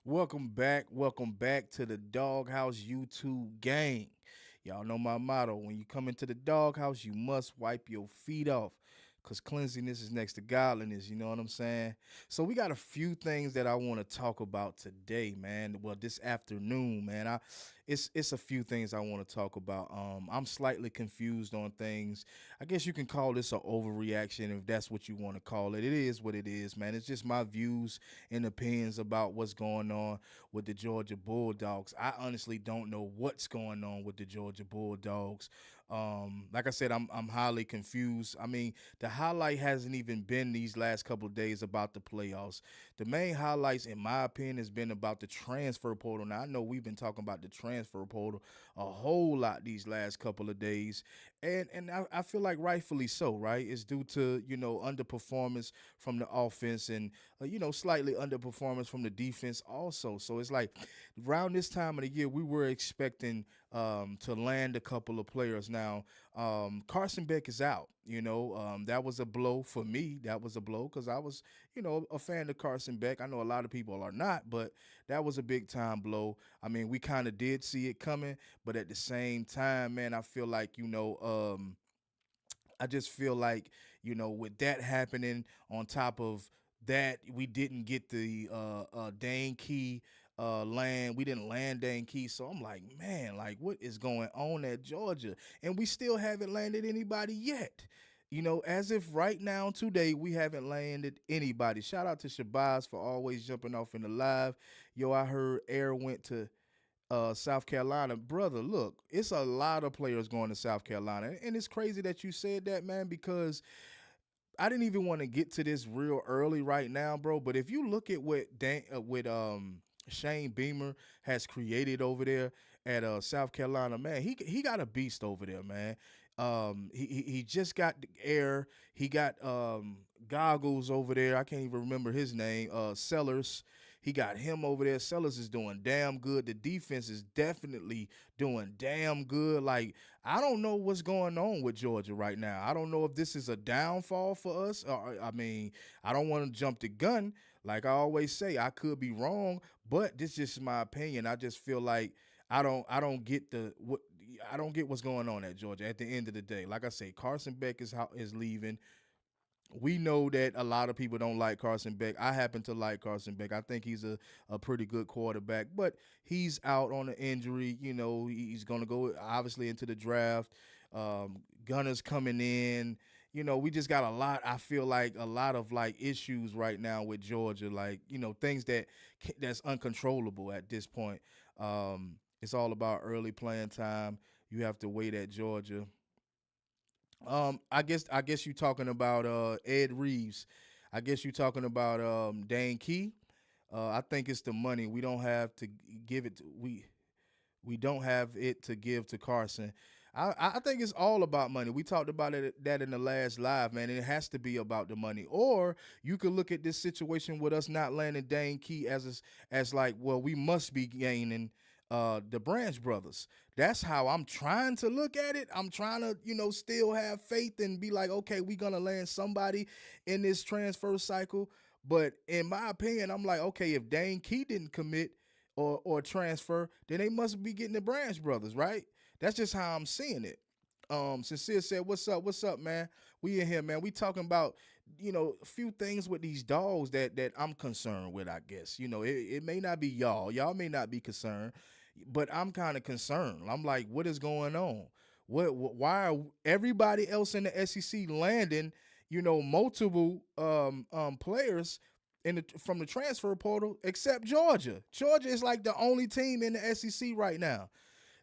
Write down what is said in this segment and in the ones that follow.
Welcome back to the Doghouse YouTube gang. Y'all know my motto. When you come into the doghouse, you must wipe your feet off. Cause cleanliness is next to godliness, you know what I'm saying? So we got a few things that I want to talk about today, man. Well, this afternoon, man. It's a few things I want to talk about. I'm slightly confused on things. I guess you can call this an overreaction if that's what you want to call it. It is what it is, man. It's just my views and opinions about what's going on with the Georgia Bulldogs. I honestly don't know what's going on with the Georgia Bulldogs. Like I said, I'm highly confused. I mean, the highlight hasn't even been these last couple of days about the playoffs. The main highlights, in my opinion, has been about the transfer portal. Now I know we've been talking about the transfer portal a whole lot these last couple of days, and I feel like rightfully so. Right, it's due to underperformance from the offense and slightly underperformance from the defense also. So it's like around this time of the year, we were expecting to land a couple of players. Now, Carson Beck is out. That was a blow for me. That was a blow because I was, a fan of Carson Beck. I know a lot of people are not, but that was a big time blow. I mean, we kind of did see it coming, but at the same time, man, I feel like, I just feel like, with that happening on top of that, we didn't get the Dane Key land. We didn't land Dane Key. So I'm like, man, like what is going on at Georgia? And we still haven't landed anybody yet. As if right now today we haven't landed anybody. Shout out to Shabazz for always jumping off in the live. Yo, I heard Air went to South Carolina. Brother, look, it's a lot of players going to South Carolina. And it's crazy that you said that, man, because I didn't even want to get to this real early right now, bro. But if you look at what Shane Beamer has created over there at South Carolina, man, he got a beast over there, man. He just got the air. He got goggles over there. I can't even remember his name. Sellers. He got him over there. Sellers is doing damn good. The defense is definitely doing damn good. Like, I don't know what's going on with Georgia right now. I don't know if this is a downfall for us. I mean, I don't want to jump the gun. Like I always say, I could be wrong, but this is just my opinion. I just feel like I don't get I don't get what's going on at Georgia at the end of the day. Like I say, Carson Beck is leaving. We know that a lot of people don't like Carson Beck. I happen to like Carson Beck. I think he's a pretty good quarterback, but he's out on an injury. He's going to go obviously into the draft. Gunner's coming in. We just got a lot. I feel like a lot of like issues right now with Georgia, like things that's uncontrollable at this point. It's all about early playing time. You have to wait at Georgia. I guess you talking about Ed Reeves. I guess you talking about Dane Key. I think it's the money. We don't have to give it. We don't have it to give to Carson. I think it's all about money. We talked about that in the last live, man. And it has to be about the money. Or you could look at this situation with us not landing Dane Key as like, well, we must be gaining the Branch brothers. That's how I'm trying to look at it. I'm trying to, still have faith and be like, okay, we're gonna land somebody in this transfer cycle. But in my opinion, I'm like, okay, if Dane Key didn't commit or transfer, then they must be getting the Branch brothers, right? That's just how I'm seeing it. Sincere said, What's up, man? We in here, man. We talking about, a few things with these dogs that I'm concerned with, I guess. It may not be y'all. Y'all may not be concerned, but I'm kind of concerned. I'm like, what is going on? Why are everybody else in the SEC landing, multiple players from the transfer portal except Georgia? Georgia is like the only team in the SEC right now.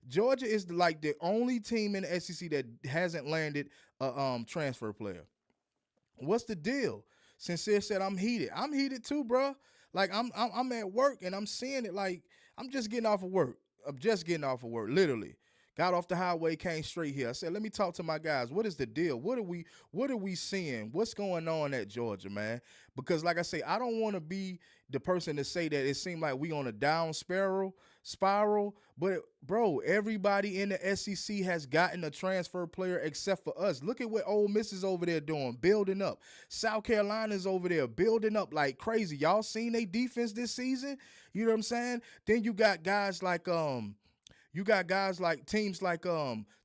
Georgia is like the only team in the SEC that hasn't landed a transfer player. What's the deal? Sincere said I'm heated. I'm heated too, bro. Like I'm at work and I'm seeing it. Like I'm just getting off of work. I'm just getting off of work, literally. Got off the highway, came straight here. I said, let me talk to my guys. What is the deal? What are we seeing? What's going on at Georgia, man? Because like I say, I don't want to be the person to say that it seemed like we on a down spiral. But bro, everybody in the SEC has gotten a transfer player except for us. Look at what Ole Miss is over there doing, building up. South Carolina's over there building up like crazy. Y'all seen their defense this season? You know what I'm saying? Then you got guys like teams like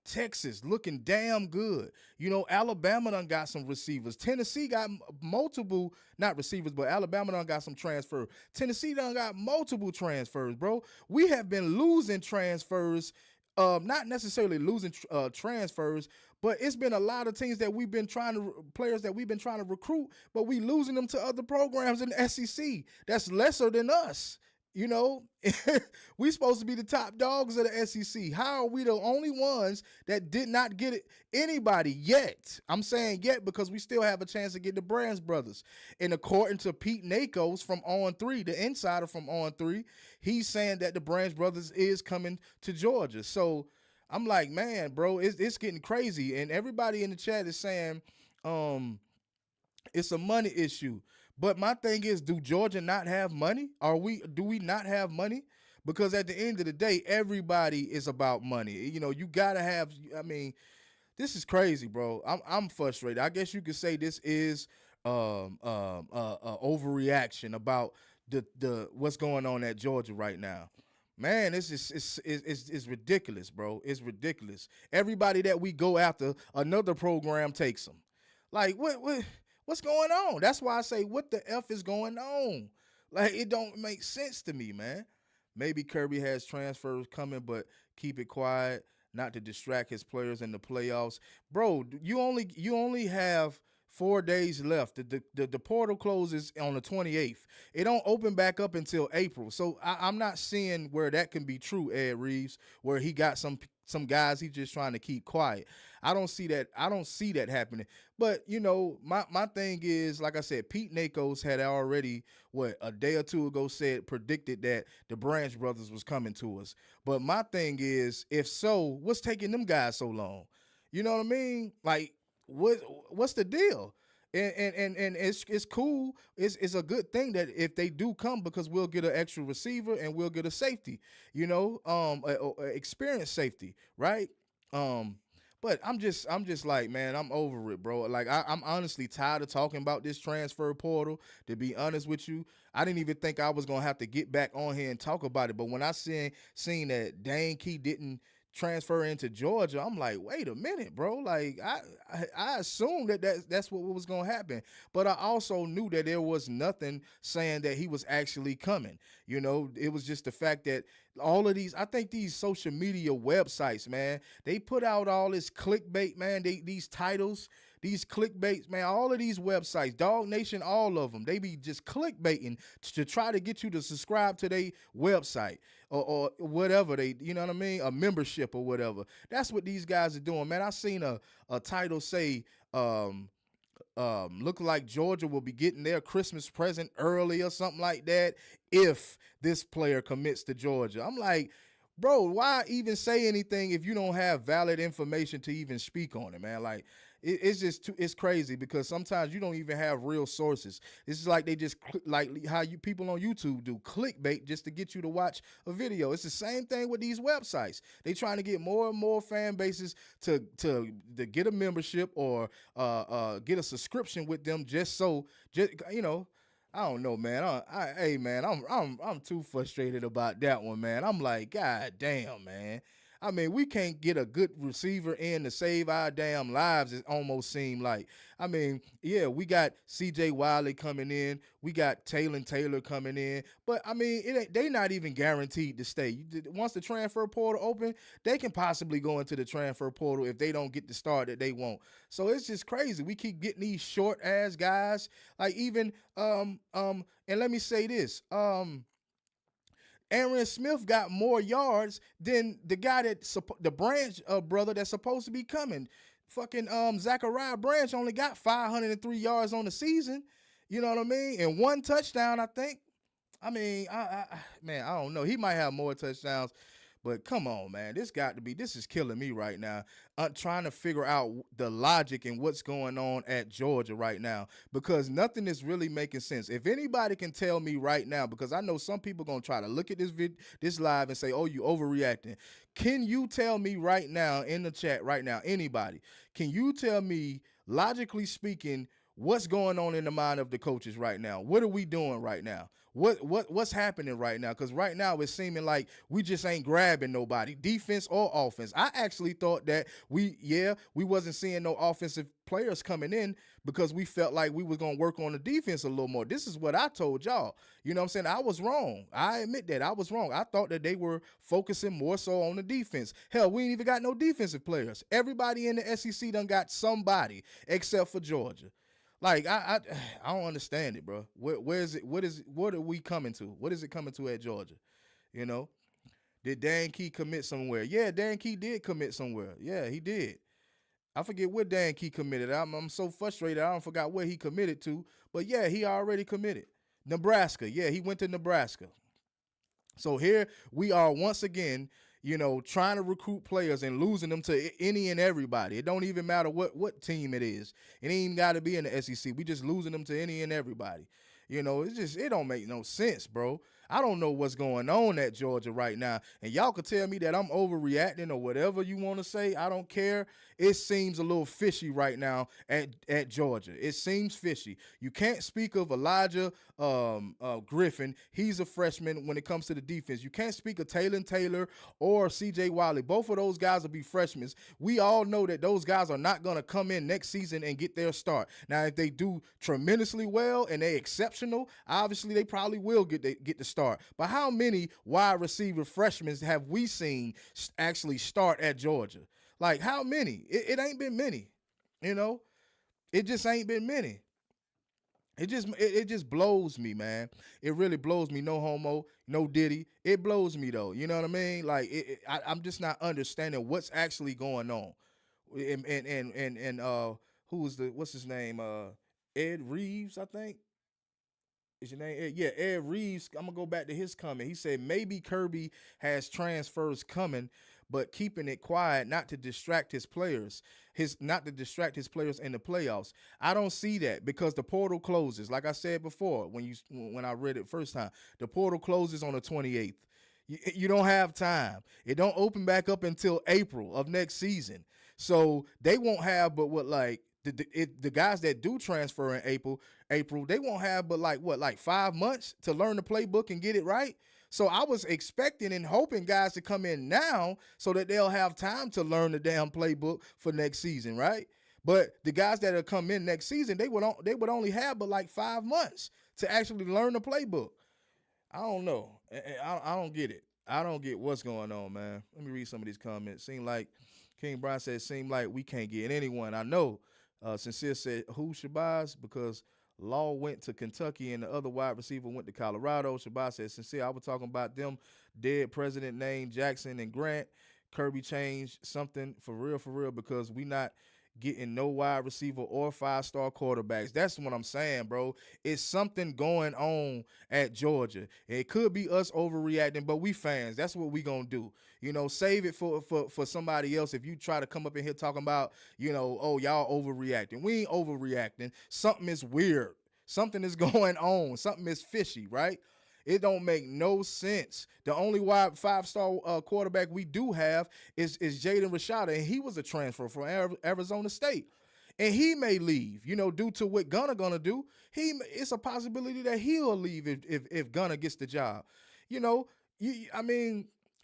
Texas looking damn good. You know, Alabama done got some receivers. Tennessee got multiple, not receivers, but Alabama done got some transfer. Tennessee done got multiple transfers, bro. We have been losing transfers, not necessarily losing transfers, but it's been a lot of teams that we've been trying to, players that we've been trying to recruit, but we losing them to other programs in the SEC that's lesser than us. You know, we supposed to be the top dogs of the SEC. How are we the only ones that did not get it, anybody yet? I'm saying yet because we still have a chance to get the Brands brothers. And according to Pete Nakos from On 3, the insider from On 3, he's saying that the Brands brothers is coming to Georgia. So I'm like, man, bro, it's getting crazy. And everybody in the chat is saying it's a money issue. But my thing is, do Georgia not have money? Do we not have money? Because at the end of the day, everybody is about money. You know, you gotta have. I mean, this is crazy, bro. I'm frustrated. I guess you could say this is overreaction about the what's going on at Georgia right now. Man, it's ridiculous, bro. It's ridiculous. Everybody that we go after, another program takes them. Like what's going on? That's why I say, what the F is going on? Like, it don't make sense to me, man. Maybe Kirby has transfers coming, but keep it quiet, not to distract his players in the playoffs. Bro, you only have 4 days left. The portal closes on the 28th. It don't open back up until April. So I'm not seeing where that can be true, Ed Reeves, where he got some guys he's just trying to keep quiet. I don't see that happening. But, you know, my thing is, like I said, Pete Nakos had already, a day or two ago predicted that the Branch brothers was coming to us. But my thing is, if so, what's taking them guys so long? You know what I mean? Like, what's the deal? And it's cool. It's a good thing that if they do come, because we'll get an extra receiver and we'll get a safety, you know, experienced safety, right? But I'm just like, man, I'm over it, bro. Like, I'm honestly tired of talking about this transfer portal. To be honest with you, I didn't even think I was gonna have to get back on here and talk about it. But when I seen that Dane Key didn't transfer into Georgia, I'm like, wait a minute, bro. Like, I assumed that's what was gonna happen, but I also knew that there was nothing saying that he was actually coming. You know, it was just the fact that all of these, I think these social media websites, man, they put out all this clickbait, man. These titles, these clickbaits, man, all of these websites, Dog Nation, all of them, they be just clickbaiting to try to get you to subscribe to their website or whatever you know what I mean? A membership or whatever. That's what these guys are doing, man. I seen a title say, look like Georgia will be getting their Christmas present early or something like that if this player commits to Georgia. I'm like, bro, why even say anything if you don't have valid information to even speak on it, man? Like, it's just it's crazy because sometimes you don't even have real sources. This is like they just like how you people on YouTube do clickbait just to get you to watch a video. It's the same thing with these websites. They trying to get more and more fan bases to get a membership or get a subscription with them just you know. I don't know, man. Hey, man, I'm too frustrated about that one, man. I'm like, God damn, man. I mean, we can't get a good receiver in to save our damn lives, it almost seemed like. I mean, yeah, we got C.J. Wiley coming in. We got Taylor coming in. But, I mean, they not even guaranteed to stay. Once the transfer portal open, they can possibly go into the transfer portal if they don't get the start that they want. So it's just crazy. We keep getting these short-ass guys. Like, even, and let me say this, Aaron Smith got more yards than the guy the Branch brother that's supposed to be coming. Fucking Zachariah Branch only got 503 yards on the season. You know what I mean? And 1 touchdown, I think. I mean, man, I don't know. He might have more touchdowns, But come on, man, this is killing me right now. Trying to figure out the logic and what's going on at Georgia right now because nothing is really making sense. If anybody can tell me right now, because I know some people gonna try to look at this live and say, "Oh, you overreacting." Can you tell me right now in the chat right now, anybody? Can you tell me, logically speaking, what's going on in the mind of the coaches right now? What are we doing right now? What's happening right now? Because right now it's seeming like we just ain't grabbing nobody, defense or offense. I actually thought that we wasn't seeing no offensive players coming in because we felt like we was gonna work on the defense a little more. This is what I told y'all. You know what I'm saying? I was wrong. I admit that I was wrong. I thought that they were focusing more so on the defense. Hell, we ain't even got no defensive players. Everybody in the SEC done got somebody except for Georgia. Like I don't understand it, bro. Where is it? What are we coming to? What is it coming to at Georgia? You know, did Dan Key commit somewhere? Yeah, Dan Key did commit somewhere. Yeah, he did. I forget where Dan Key committed. I'm so frustrated. I don't forgot where he committed to. But yeah, he already committed. Nebraska. Yeah, he went to Nebraska. So here we are once again, trying to recruit players and losing them to any and everybody. It don't even matter what team it is. It ain't even got to be in the SEC. We just losing them to any and everybody. It don't make no sense, bro. I don't know what's going on at Georgia right now. And y'all could tell me that I'm overreacting or whatever you want to say. I don't care. It seems a little fishy right now at Georgia. It seems fishy. You can't speak of Elijah Griffin. He's a freshman when it comes to the defense. You can't speak of Taylor or C.J. Wiley. Both of those guys will be freshmen. We all know that those guys are not going to come in next season and get their start. Now, if they do tremendously well and they're exceptional, obviously they probably will get the start. But how many wide receiver freshmen have we seen actually start at Georgia? Like, how many? It ain't been many. It just ain't been many. It just blows me, man. It really blows me. No homo, no diddy. It blows me though. You know what I mean? Like I'm just not understanding what's actually going on. And what's his name? Ed Reeves, I think. Is your name Ed? Yeah, Ed Reeves. I'm gonna go back to his comment. He said maybe Kirby has transfers coming, but keeping it quiet, not to distract his players. Not to distract his players in the playoffs. I don't see that because the portal closes. Like I said before, when I read it first time, the portal closes on the 28th. You don't have time. It don't open back up until April of next season. So they won't have but what like the guys that do transfer in April, they won't have but like 5 months to learn the playbook and get it right. So I was expecting and hoping guys to come in now so that they'll have time to learn the damn playbook for next season, right? But the guys that will come in next season, they would only have but like 5 months to actually learn the playbook. I don't know. I don't get it. I don't get what's going on, man. Let me read some of these comments. Seem like King Brian said, seem like we can't get anyone. I know. Sincere said, who Shabazz? Because Law went to Kentucky and the other wide receiver went to Colorado. Shabazz said, Sincere, I was talking about them dead president named Jackson and Grant. Kirby changed something for real, because we not getting no wide receiver or 5-star quarterbacks. That's what I'm saying, bro. It's something going on at Georgia. It could be us overreacting, but we fans. That's what we gonna do. Save it for somebody else. If you try to come up in here talking about, oh, y'all overreacting. We ain't overreacting. Something is weird. Something is going on. Something is fishy, right? It don't make no sense. The only wide 5-star quarterback we do have is Jaden Rashada, and he was a transfer from Arizona State. And he may leave, due to what Gunner gonna do. It's a possibility that he'll leave if Gunner gets the job.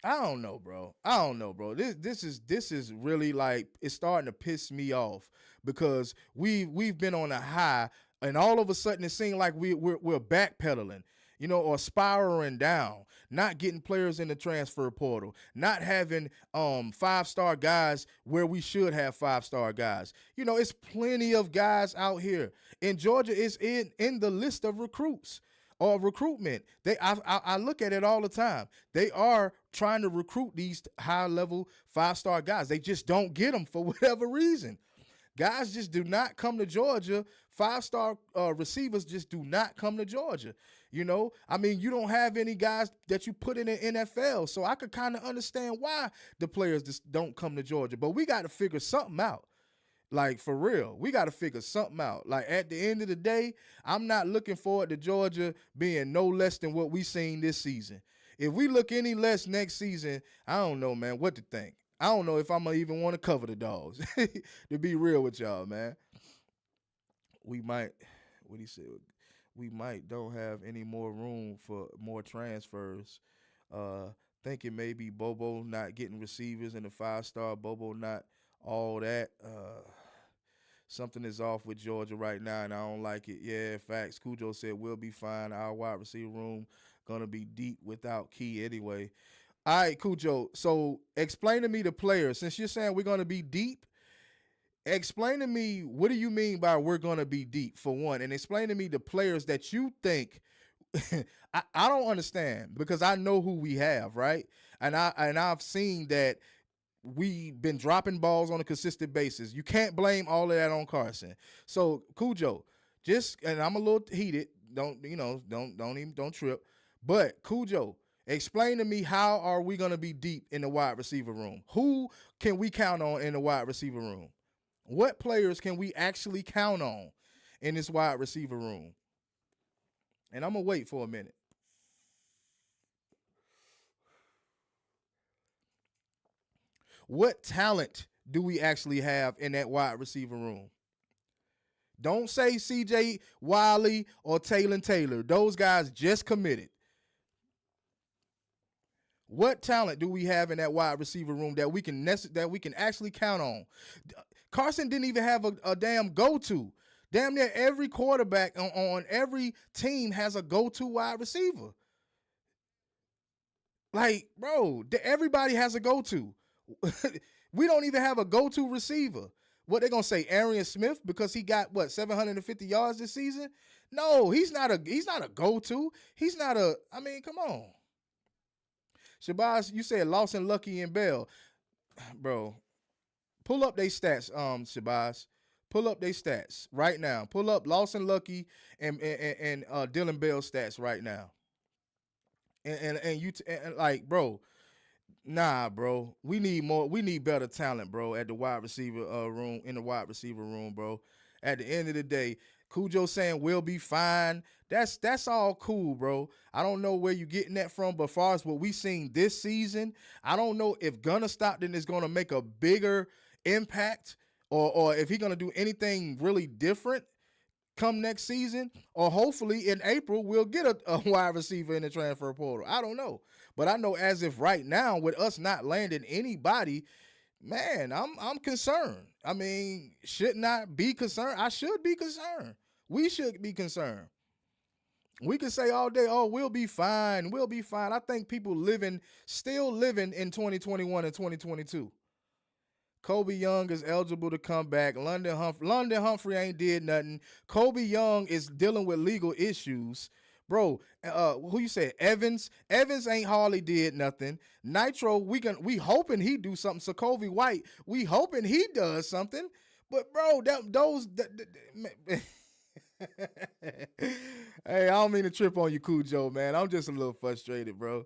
I don't know, bro. This is really like it's starting to piss me off because we've been on a high, and all of a sudden it seems like we're backpedaling. Or spiraling down, not getting players in the transfer portal, not having 5-star guys where we should have 5-star guys. It's plenty of guys out here. And Georgia is in the list of recruits or recruitment. I look at it all the time. They are trying to recruit these high-level 5-star guys. They just don't get them for whatever reason. Guys just do not come to Georgia. 5-star receivers just do not come to Georgia. You know, I mean, you don't have any guys that you put in the NFL, so I could kind of understand why the players just don't come to Georgia. But we got to figure something out. Like, for real, we got to figure something out. Like, at the end of the day, I'm not looking forward to Georgia being no less than what we seen this season. If we look any less next season, I don't know, man, what to think. I don't know if I'm going to even want to cover the Dogs, to be real with y'all, man. We might, what he said, we might don't have any more room for more transfers. Uh, Thinking maybe Bobo not getting receivers and the 5-star Bobo not all that. Something is off with Georgia right now, and I don't like it. Yeah, facts. Cujo said we'll be fine. Our wide receiver room gonna be deep without Key anyway. All right, Cujo. So explain to me the players. Since you're saying we're gonna be deep, explain to me what do you mean by we're gonna be deep for one, and explain to me the players that you think. I don't understand because I know who we have, right? And I've seen that we've been dropping balls on a consistent basis. You can't blame all of that on Carson. So Cujo, and I'm a little heated. Don't trip. But Cujo, explain to me, how are we gonna be deep in the wide receiver room? Who can we count on in the wide receiver room? What players can we actually count on in this wide receiver room? And I'm gonna wait for a minute. What talent do we actually have in that wide receiver room? Don't say CJ Wiley or Taylor. Those guys just committed. What talent do we have in that wide receiver room that we can actually count on? Carson didn't even have a damn go-to. Damn near every quarterback on every team has a go-to wide receiver. Like, bro, everybody has a go-to. We don't even have a go-to receiver. What they gonna say, Arian Smith, because he got 750 yards this season? No, he's not a go-to. He's not a. I mean, come on. Shabazz, you said Lawson, Lucky, and Bell, bro. Pull up their stats, Shabazz. Pull up their stats right now. Pull up Lawson, Lucky, and Dylan Bell stats right now. And like, bro. Nah, bro. We need more. We need better talent, bro, at the wide receiver room, in the wide receiver room, bro. At the end of the day, Cujo saying we'll be fine. That's all cool, bro. I don't know where you're getting that from, but as far as what we seen this season, I don't know if Gunnar Stockton is gonna make a bigger impact or if he's gonna do anything really different come next season, or hopefully in April we'll get a wide receiver in the transfer portal. I don't know. But I know as if right now, with us not landing anybody, man, I'm concerned. I mean, should not be concerned. I should be concerned. We should be concerned. We can say all day, oh, we'll be fine. We'll be fine. I think people still living in 2021 and 2022. Kobe Young is eligible to come back. London Humphrey ain't did nothing. Kobe Young is dealing with legal issues. Bro, who you said? Evans ain't hardly did nothing. Nitro, we hoping he do something. Sokovie White, we hoping he does something. But bro, hey, I don't mean to trip on you, Cujo, man. I'm just a little frustrated, bro.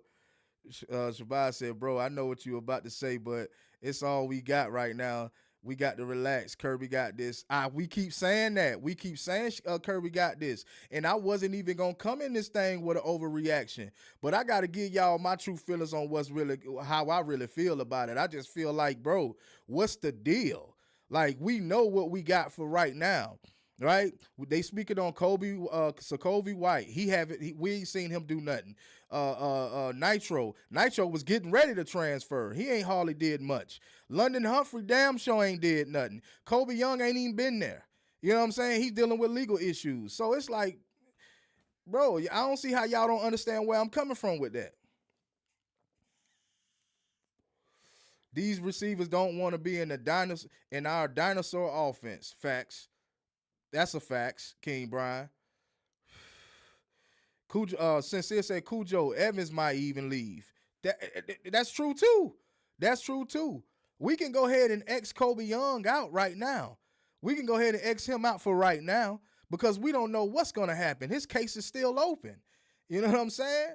Shabazz said, bro, I know what you about to say, but it's all we got right now. We got to relax. Kirby got this. We keep saying that. We keep saying Kirby got this. And I wasn't even going to come in this thing with an overreaction. But I got to give y'all my true feelings on how I really feel about it. I just feel like, bro, what's the deal? Like, we know what we got for right now. Right? They speaking on Sokovie White. We ain't seen him do nothing. Nitro was getting ready to transfer. He ain't hardly did much. London Humphrey damn sure ain't did nothing. Kobe Young ain't even been there. You know what I'm saying? He's dealing with legal issues. So it's like, bro, I don't see how y'all don't understand where I'm coming from with that. These receivers don't want to be in our dinosaur offense. Facts. That's a fact, King Brian. Sincere said Cujo Evans might even leave. That's true too. That's true too. We can go ahead and X Kobe Young out right now. We can go ahead and X him out for right now because we don't know what's going to happen. His case is still open. You know what I'm saying?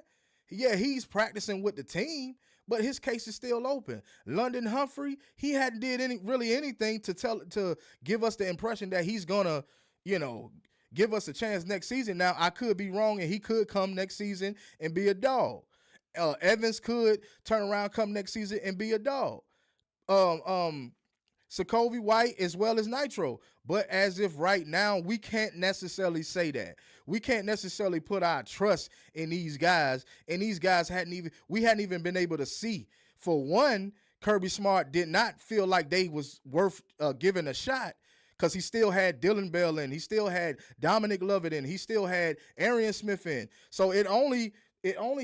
Yeah, he's practicing with the team, but his case is still open. London Humphrey, he hadn't did really anything to give us the impression that he's gonna, you know, give us a chance next season. Now I could be wrong, and he could come next season and be a dog. Evans could turn around, come next season and be a dog. Um, um, Sokovie White as well as Nitro. But as if right now we can't necessarily say that. We can't necessarily put our trust in these guys. And these guys we hadn't even been able to see. For one, Kirby Smart did not feel like they was worth giving a shot because he still had Dylan Bell in. He still had Dominic Lovett in. He still had Arian Smith in. So it only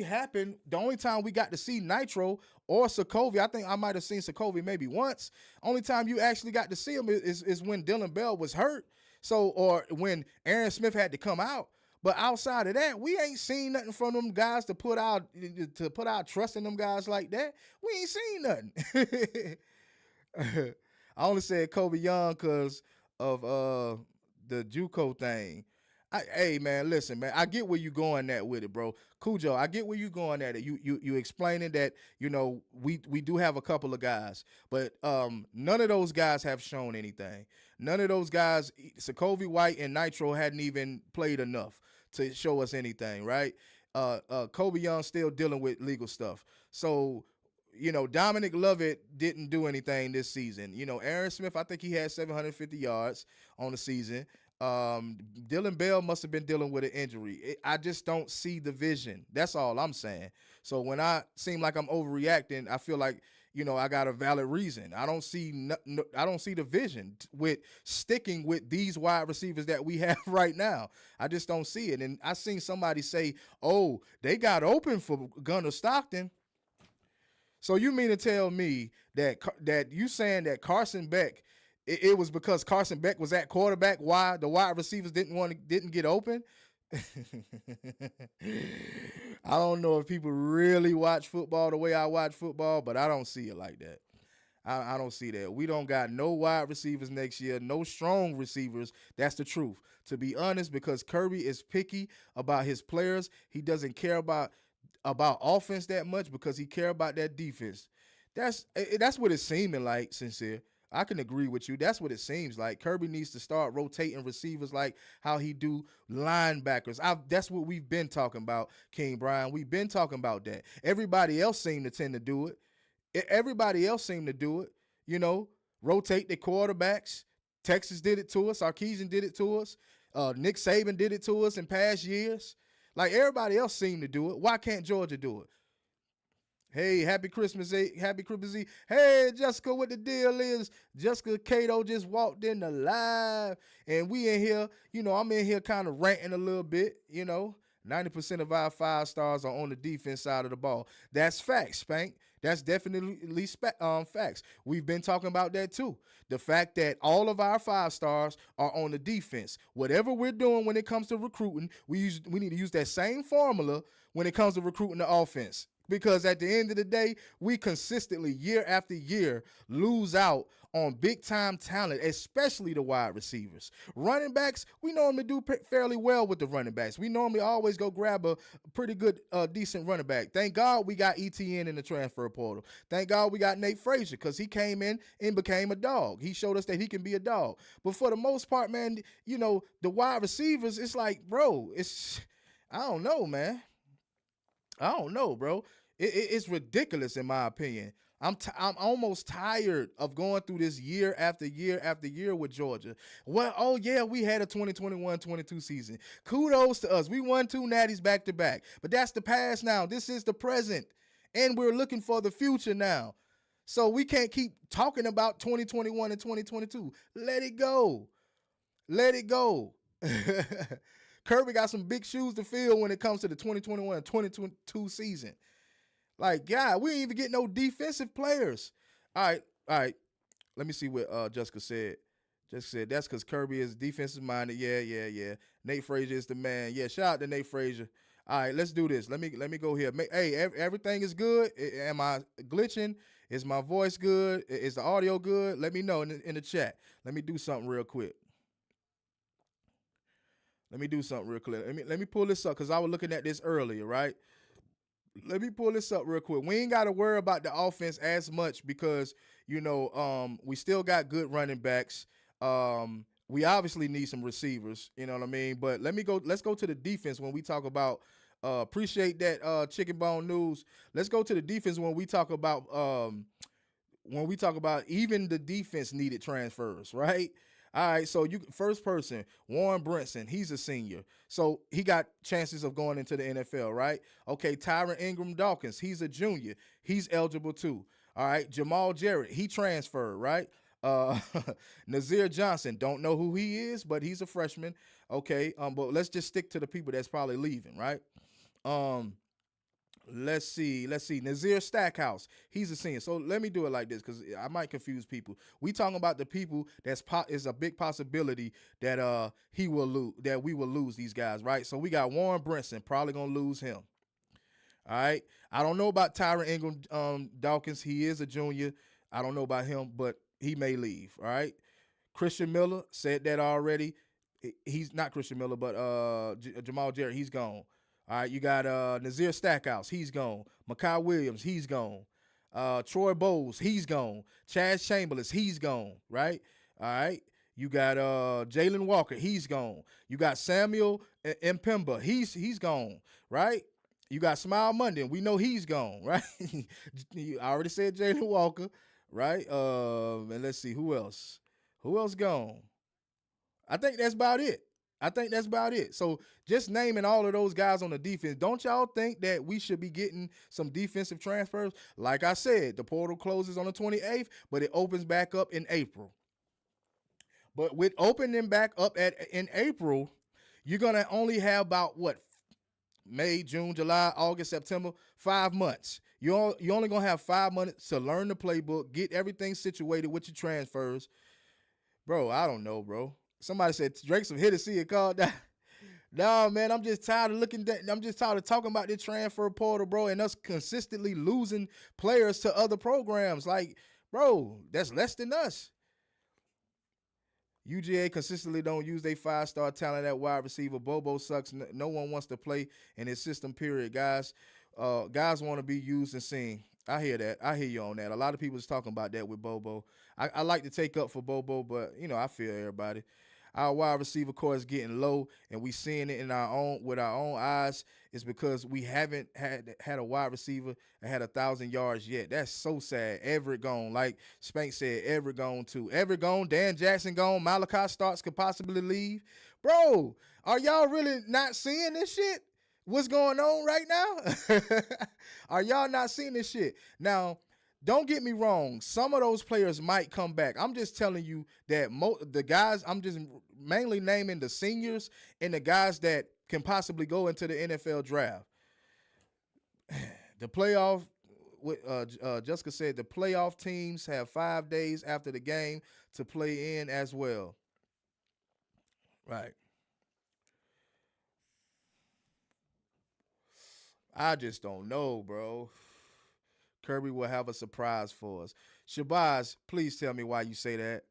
happened, the only time we got to see Nitro or Sokovie, I think I might have seen Sokovie maybe once. Only time you actually got to see him is when Dylan Bell was hurt. So, or when Aaron Smith had to come out. But outside of that, we ain't seen nothing from them guys to put our trust in them guys like that. We ain't seen nothing. I only said Kobe Young because of the JUCO thing. Hey man, listen man, I get where you going at with it, bro. Cujo, I get where you going at it. You explaining that we do have a couple of guys, but none of those guys have shown anything. None of those guys, Sokovie White and Nitro, hadn't even played enough to show us anything, right? Kobe Young still dealing with legal stuff, so. Dominic Lovett didn't do anything this season. Aaron Smith, I think he had 750 yards on the season. Dylan Bell must have been dealing with an injury. I just don't see the vision. That's all I'm saying. So when I seem like I'm overreacting, I feel like I got a valid reason. I don't see I don't see the vision with sticking with these wide receivers that we have right now. I just don't see it. And I seen somebody say, "Oh, they got open for Gunnar Stockton." So you mean to tell me that you saying that Carson Beck, it was because Carson Beck was at quarterback why the wide receivers didn't get open? I don't know if people really watch football the way I watch football, but I don't see it like that. I don't see that. We don't got no wide receivers next year, no strong receivers. That's the truth. To be honest, because Kirby is picky about his players, he doesn't care about offense that much because he care about that defense. That's what it's seeming like, Sincere. I can agree with you. That's what it seems like. Kirby needs to start rotating receivers like how he do linebackers. That's what we've been talking about, King Brian. We've been talking about that. Everybody else seemed to tend to do it. Everybody else seemed to do it. Rotate the quarterbacks. Texas did it to us. Sarkisian did it to us. Nick Saban did it to us in past years. Like everybody else seemed to do it. Why can't Georgia do it? Hey, happy Christmas Eve. Happy Christmas Eve. Hey, Jessica, what the deal is? Jessica Cato just walked in the live, and we in here, I'm in here kind of ranting a little bit, 90% of our 5 stars are on the defense side of the ball. That's facts, Spank. That's definitely facts. We've been talking about that too. The fact that all of our 5 stars are on the defense. Whatever we're doing when it comes to recruiting, we need to use that same formula when it comes to recruiting the offense. Because at the end of the day, we consistently, year after year, lose out on big-time talent, especially the wide receivers. Running backs, we normally do fairly well with the running backs. We normally always go grab a pretty good, decent running back. Thank God we got ETN in the transfer portal. Thank God we got Nate Frazier because he came in and became a dog. He showed us that he can be a dog. But for the most part, man, the wide receivers, it's like, bro, I don't know, man. I don't know, bro. It's ridiculous in my opinion. I'm almost tired of going through this year after year after year with Georgia. Well, oh yeah, we had a 2021-22 season. Kudos to us. We won 2 natties back to back. But that's the past now. This is the present. And we're looking for the future now. So we can't keep talking about 2021 and 2022. Let it go. Let it go. Kirby got some big shoes to fill when it comes to the 2021 and 2022 season. Like, God, we ain't even get no defensive players. All right. Let me see what Jessica said. Jessica said, that's because Kirby is defensive minded. Yeah. Nate Frazier is the man. Yeah, shout out to Nate Frazier. All right, let's do this. Let me go here. Hey, everything is good. Am I glitching? Is my voice good? Is the audio good? Let me know in the chat. Let me do something real quick. Let me do something real quick. Let me pull this up because I was looking at this earlier, right? Let me pull this up real quick. We ain't got to worry about the offense as much because we still got good running backs. We obviously need some receivers. You know what I mean? But let me go. Let's go to the defense when we talk about. Appreciate that chicken bone news. Let's go to the defense when we talk about even the defense needed transfers, right? All right, so you first person, Warren Brinson, he's a senior. So he got chances of going into the NFL, right? Okay, Tyron Ingram Dawkins, he's a junior. He's eligible too. All right, Jamal Jarrett, he transferred, right? Uh Nazir Johnson, don't know who he is, but he's a freshman. Okay, but let's just stick to the people that's probably leaving, right? Um Let's see. Nazir Stackhouse, he's a senior. So let me do it like this because I might confuse people. We talking about the people is a big possibility that we will lose these guys, right? So we got Warren Brinson, probably gonna lose him. All right. I don't know about Tyron Ingram Dawkins. He is a junior. I don't know about him, but he may leave. All right. Christian Miller, said that already. He's not Christian Miller, but Jamal Jarrett, he's gone. All right, you got Nazir Stackhouse, he's gone. Makai Williams, he's gone. Troy Bowles, he's gone. Chaz Chamberlain, he's gone, right? All right. You got Jalen Walker, he's gone. You got Samuel Mpemba, he's gone, right? You got Smile Monday, we know he's gone, right? I already said Jalen Walker, right? And let's see, who else? Who else gone? I think that's about it. So just naming all of those guys on the defense, don't y'all think that we should be getting some defensive transfers? Like I said, the portal closes on the 28th, but it opens back up in April. But with opening back up in April, you're gonna only have about what, May, June, July, August, September, 5 months. You're only gonna have 5 months to learn the playbook, get everything situated with your transfers. Bro, I don't know, bro. Somebody said drink some Hennessy and call that. No, man, I'm just tired of I'm just tired of talking about this transfer portal, bro, and us consistently losing players to other programs. Like, bro, that's less than us. UGA consistently don't use their 5-star talent at wide receiver. Bobo sucks. No one wants to play in his system, period, guys. Guys want to be used and seen. I hear that. I hear you on that. A lot of people is talking about that with Bobo. I like to take up for Bobo, but, I feel everybody. Our wide receiver core is getting low, and we seeing it with our own eyes. It's because we haven't had a wide receiver that had 1,000 yards yet. That's so sad. Everett gone, like Spank said. Everett gone too. Everett gone. Dan Jackson gone. Malachi Starks could possibly leave. Bro, are y'all really not seeing this shit? What's going on right now? Are y'all not seeing this shit? Now, don't get me wrong. Some of those players might come back. I'm just telling you that the guys, I'm just mainly naming the seniors and the guys that can possibly go into the NFL draft. The playoff, Jessica said the playoff teams have 5 days after the game to play in as well. Right. I just don't know, bro. Kirby will have a surprise for us. Shabazz, please tell me why you say that.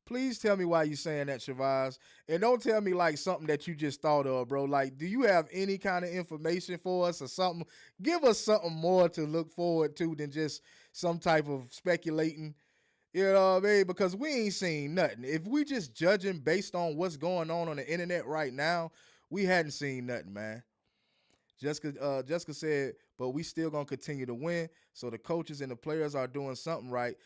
Please tell me why you saying that, Shabazz. And don't tell me like something that you just thought of, bro. Like, do you have any kind of information for us or something? Give us something more to look forward to than just some type of speculating. You know what I mean? Because we ain't seen nothing. If we just judging based on what's going on the internet right now, we hadn't seen nothing, man. Jessica said, but we still gonna continue to win. So the coaches and the players are doing something right.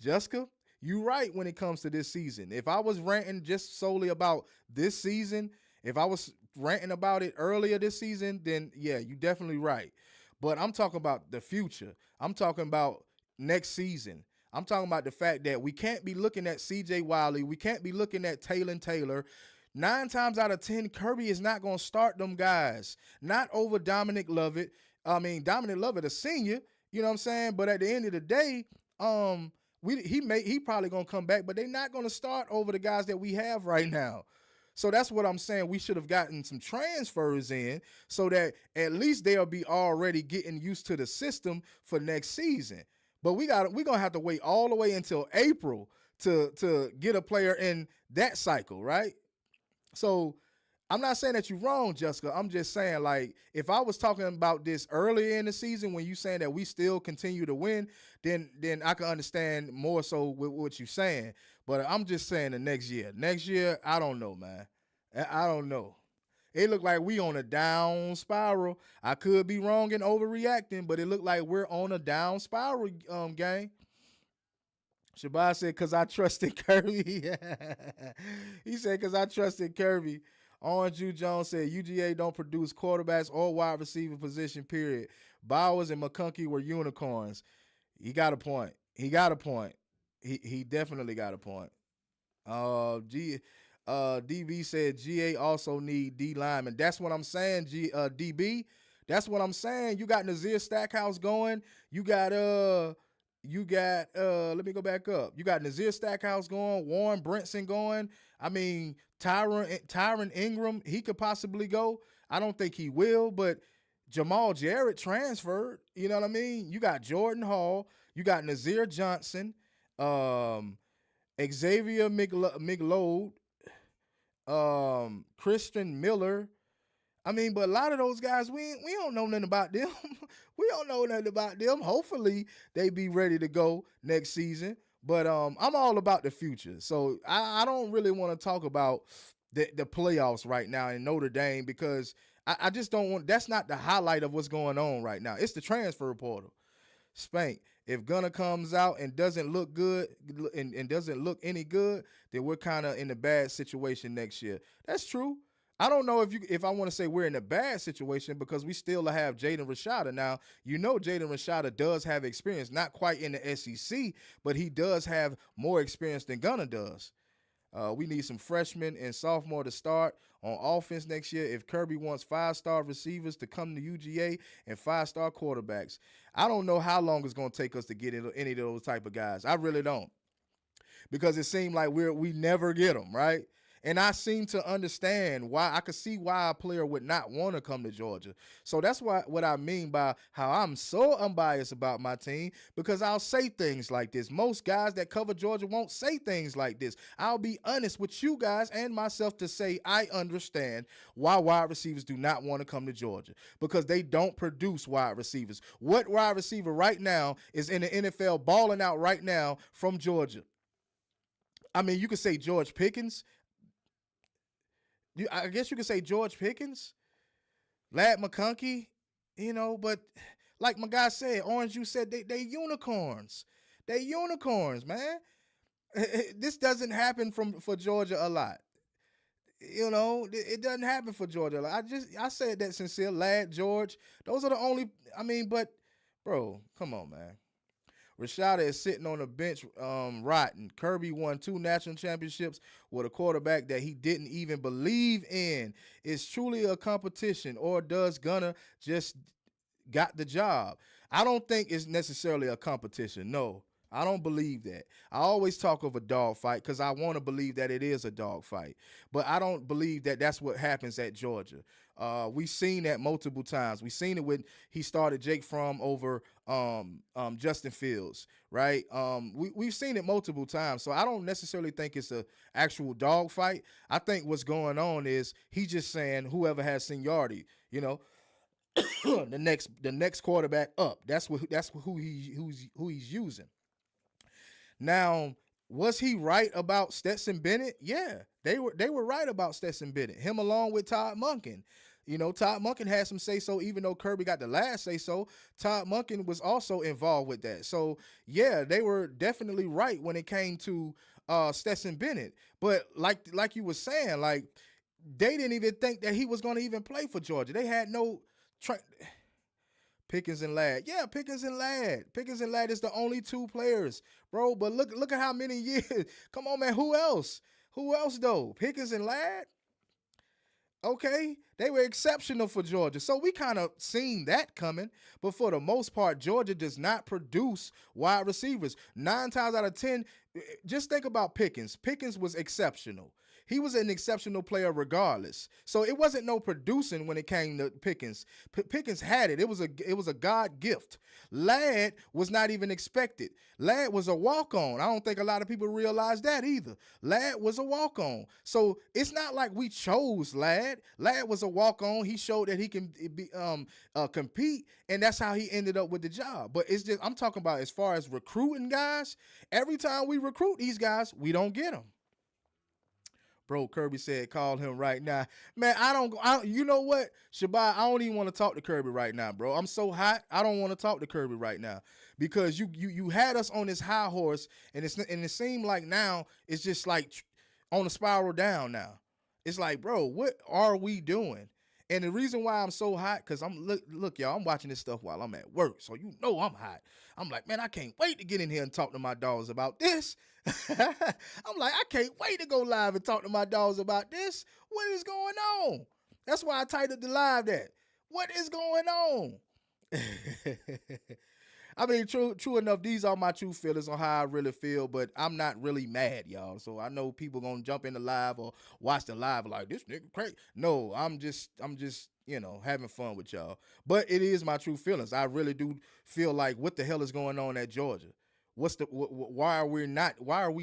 Jessica, you right when it comes to this season. If I was ranting just solely about this season, if I was ranting about it earlier this season, then yeah, you definitely right. But I'm talking about the future. I'm talking about next season. I'm talking about the fact that we can't be looking at CJ Wiley. We can't be looking at Taylor. 9 times out of 10, Kirby is not going to start them guys. Not over Dominic Lovett. Dominic Lovett, a senior, you know what I'm saying? But at the end of the day, he probably going to come back, but they're not going to start over the guys that we have right now. So that's what I'm saying. We should have gotten some transfers in so that at least they'll be already getting used to the system for next season. But we're going to have to wait all the way until April to get a player in that cycle, right? So I'm not saying that you're wrong, Jessica. I'm just saying, like, if I was talking about this earlier in the season when you saying that we still continue to win, then I can understand more so with what you're saying. But I'm just saying the next year. Next year, I don't know, man. I don't know. It looked like we on a down spiral. I could be wrong and overreacting, but it looked like we're on a down spiral, gang. Shabazz said, because I trusted Kirby. He said, because I trusted Kirby. Orange Juice Jones said, UGA don't produce quarterbacks or wide receiver position, period. Bowers and McConkey were unicorns. He got a point. He got a point. He definitely got a point. G DB said GA also need D lineman. That's what I'm saying, DB. That's what I'm saying. You got Nazir Stackhouse going. You got let me go back up. You got Nazir Stackhouse going, Warren Brinson going. I mean, Tyron Ingram, he could possibly go. I don't think he will, but Jamal Jarrett transferred. You know what I mean? You got Jordan Hall, you got Nazir Johnson, Xavier McLeod, Christian Miller. I mean, but a lot of those guys, we don't know nothing about them. We don't know nothing about them. Hopefully, they be ready to go next season. But I'm all about the future. So I don't really want to talk about the playoffs right now in Notre Dame because I just don't want – that's not the highlight of what's going on right now. It's the transfer portal. Spank, if Gunner comes out and doesn't look good and doesn't look any good, then we're kind of in a bad situation next year. That's true. I don't know if I want to say we're in a bad situation because we still have Jaden Rashada. Now, you know Jaden Rashada does have experience, not quite in the SEC, but he does have more experience than Gunner does. We need some freshmen and sophomore to start on offense next year if Kirby wants 5-star receivers to come to UGA and 5-star quarterbacks. I don't know how long it's going to take us to get any of those type of guys. I really don't. Because it seemed like we never get them, right? And I seem to understand why. I could see why a player would not want to come to Georgia. So that's what I mean by how I'm so unbiased about my team, because I'll say things like this. Most guys that cover Georgia won't say things like this. I'll be honest with you guys and myself to say I understand why wide receivers do not want to come to Georgia, because they don't produce wide receivers. What wide receiver right now is in the NFL balling out right now from Georgia? I mean, you could say George Pickens. I guess you could say George Pickens, Lad McConkey, but like my guy said, Orange, you said they unicorns. They unicorns, man. This doesn't happen for Georgia a lot. It doesn't happen for Georgia. I said that sincere. Lad, George, those are the only, but bro, come on, man. Rashada is sitting on the bench rotten. Kirby won 2 national championships with a quarterback that he didn't even believe in. It's truly a competition, or does Gunner just got the job? I don't think it's necessarily a competition. No, I don't believe that. I always talk of a dog fight because I want to believe that it is a dog fight. But I don't believe that that's what happens at Georgia. We've seen that multiple times. We've seen it when he started Jake Fromm over Justin Fields, right? We've seen it multiple times. So I don't necessarily think it's an actual dog fight. I think what's going on is he's just saying whoever has seniority, the next quarterback up. That's who he's using. Now, was he right about Stetson Bennett? Yeah, they were right about Stetson Bennett. Him along with Todd Monken. Todd Monken had some say-so, even though Kirby got the last say-so. Todd Monken was also involved with that. So, yeah, they were definitely right when it came to Stetson Bennett. But like you were saying, like, they didn't even think that he was going to even play for Georgia. They had no Pickens and Ladd. Yeah, Pickens and Ladd. Pickens and Ladd is the only 2 players, bro. But look at how many years. Come on, man. Who else? Who else, though? Pickens and Ladd? Okay. They were exceptional for Georgia. So we kind of seen that coming. But for the most part, Georgia does not produce wide receivers. 9 times out of 10, just think about Pickens. Pickens was exceptional. he was an exceptional player regardless. So it wasn't no producing when it came to Pickens. Pickens had it. It was a God gift. Ladd was not even expected. Ladd was a walk-on. I don't think a lot of people realize that either. Ladd was a walk-on. So it's not like we chose Ladd. Ladd was a walk-on. He showed that he can compete, and that's how he ended up with the job. But it's just, I'm talking about as far as recruiting guys, every time we recruit these guys, we don't get them. Bro, Kirby said, call him right now. Man, you know what, Shabbat, I don't even want to talk to Kirby right now, bro. I'm so hot, I don't want to talk to Kirby right now because you had us on this high horse, and it seemed like now it's just like on a spiral down now. It's like, bro, what are we doing? And the reason why I'm so hot, because look, y'all, I'm watching this stuff while I'm at work, so you know I'm hot. I'm like, man, I can't wait to get in here and talk to my dogs about this. I'm like, I can't wait to go live and talk to my dogs about this. What is going on? That's why I titled the live that. What is going on? I mean, true enough, these are my true feelings on how I really feel, but I'm not really mad, y'all. So I know people gonna jump in the live or watch the live like, this nigga crazy. No, I'm just, having fun with y'all. But it is my true feelings. I really do feel like, what the hell is going on at Georgia? Why are we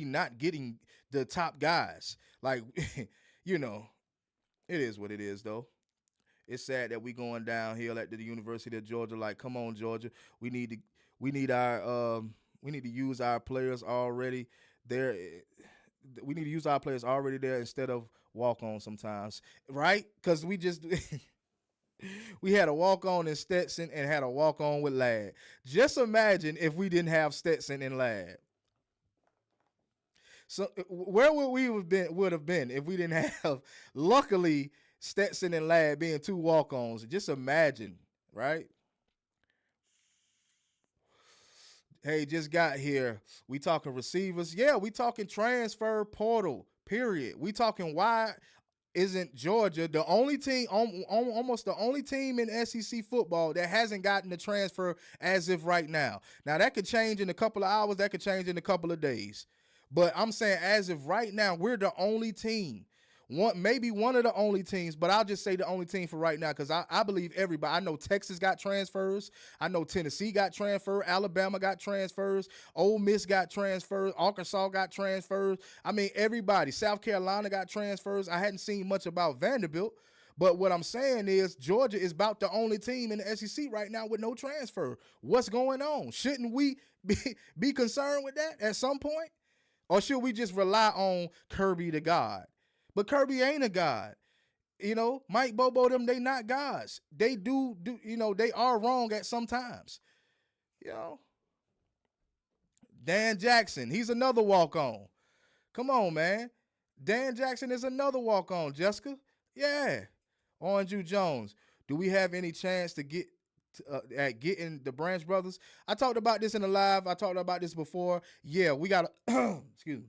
not getting the top guys? Like, it is what it is, though. It's sad that we going downhill at the University of Georgia. Like, come on, Georgia. We need to use our players already there. We need to use our players already there instead of walk on sometimes, right? Because we just we had a walk on in Stetson and had a walk on with Ladd. Just imagine if we didn't have Stetson and Ladd. So where would we have been if we didn't have, luckily, Stetson and Ladd being two walk-ons? Just imagine, right? Hey, just got here. We talking receivers. Yeah, we talking transfer portal, period. We talking why isn't Georgia the only team, almost the only team in SEC football that hasn't gotten the transfer as if right now. Now, that could change in a couple of hours. That could change in a couple of days. But I'm saying as of right now, we're the only team. Maybe one of the only teams, but I'll just say the only team for right now because I believe everybody. I know Texas got transfers. I know Tennessee got transfers. Alabama got transfers. Ole Miss got transfers. Arkansas got transfers. I mean, everybody. South Carolina got transfers. I hadn't seen much about Vanderbilt. But what I'm saying is Georgia is about the only team in the SEC right now with no transfer. What's going on? Shouldn't we be concerned with that at some point? Or should we just rely on Kirby the God? But Kirby ain't a god. Mike Bobo, them, they not gods. They do they are wrong at some times. Dan Jackson, he's another walk-on. Come on, man. Dan Jackson is another walk-on, Jessica. Yeah. Orange Jones. Do we have any chance to get at getting the Branch brothers? I talked about this in the live. I talked about this before. Yeah, we got excuse me.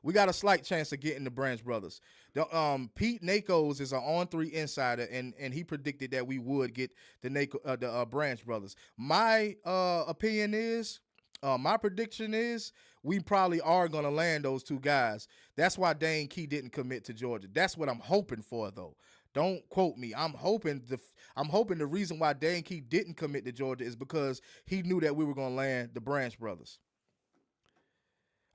We got a slight chance of getting the Branch brothers. Pete Nakos is an on-3 insider, and he predicted that we would get the Branch brothers. My opinion is, my prediction is, we probably are going to land those two guys. That's why Dane Key didn't commit to Georgia. That's what I'm hoping for, though. Don't quote me. I'm hoping the reason why Dane Key didn't commit to Georgia is because he knew that we were going to land the Branch brothers.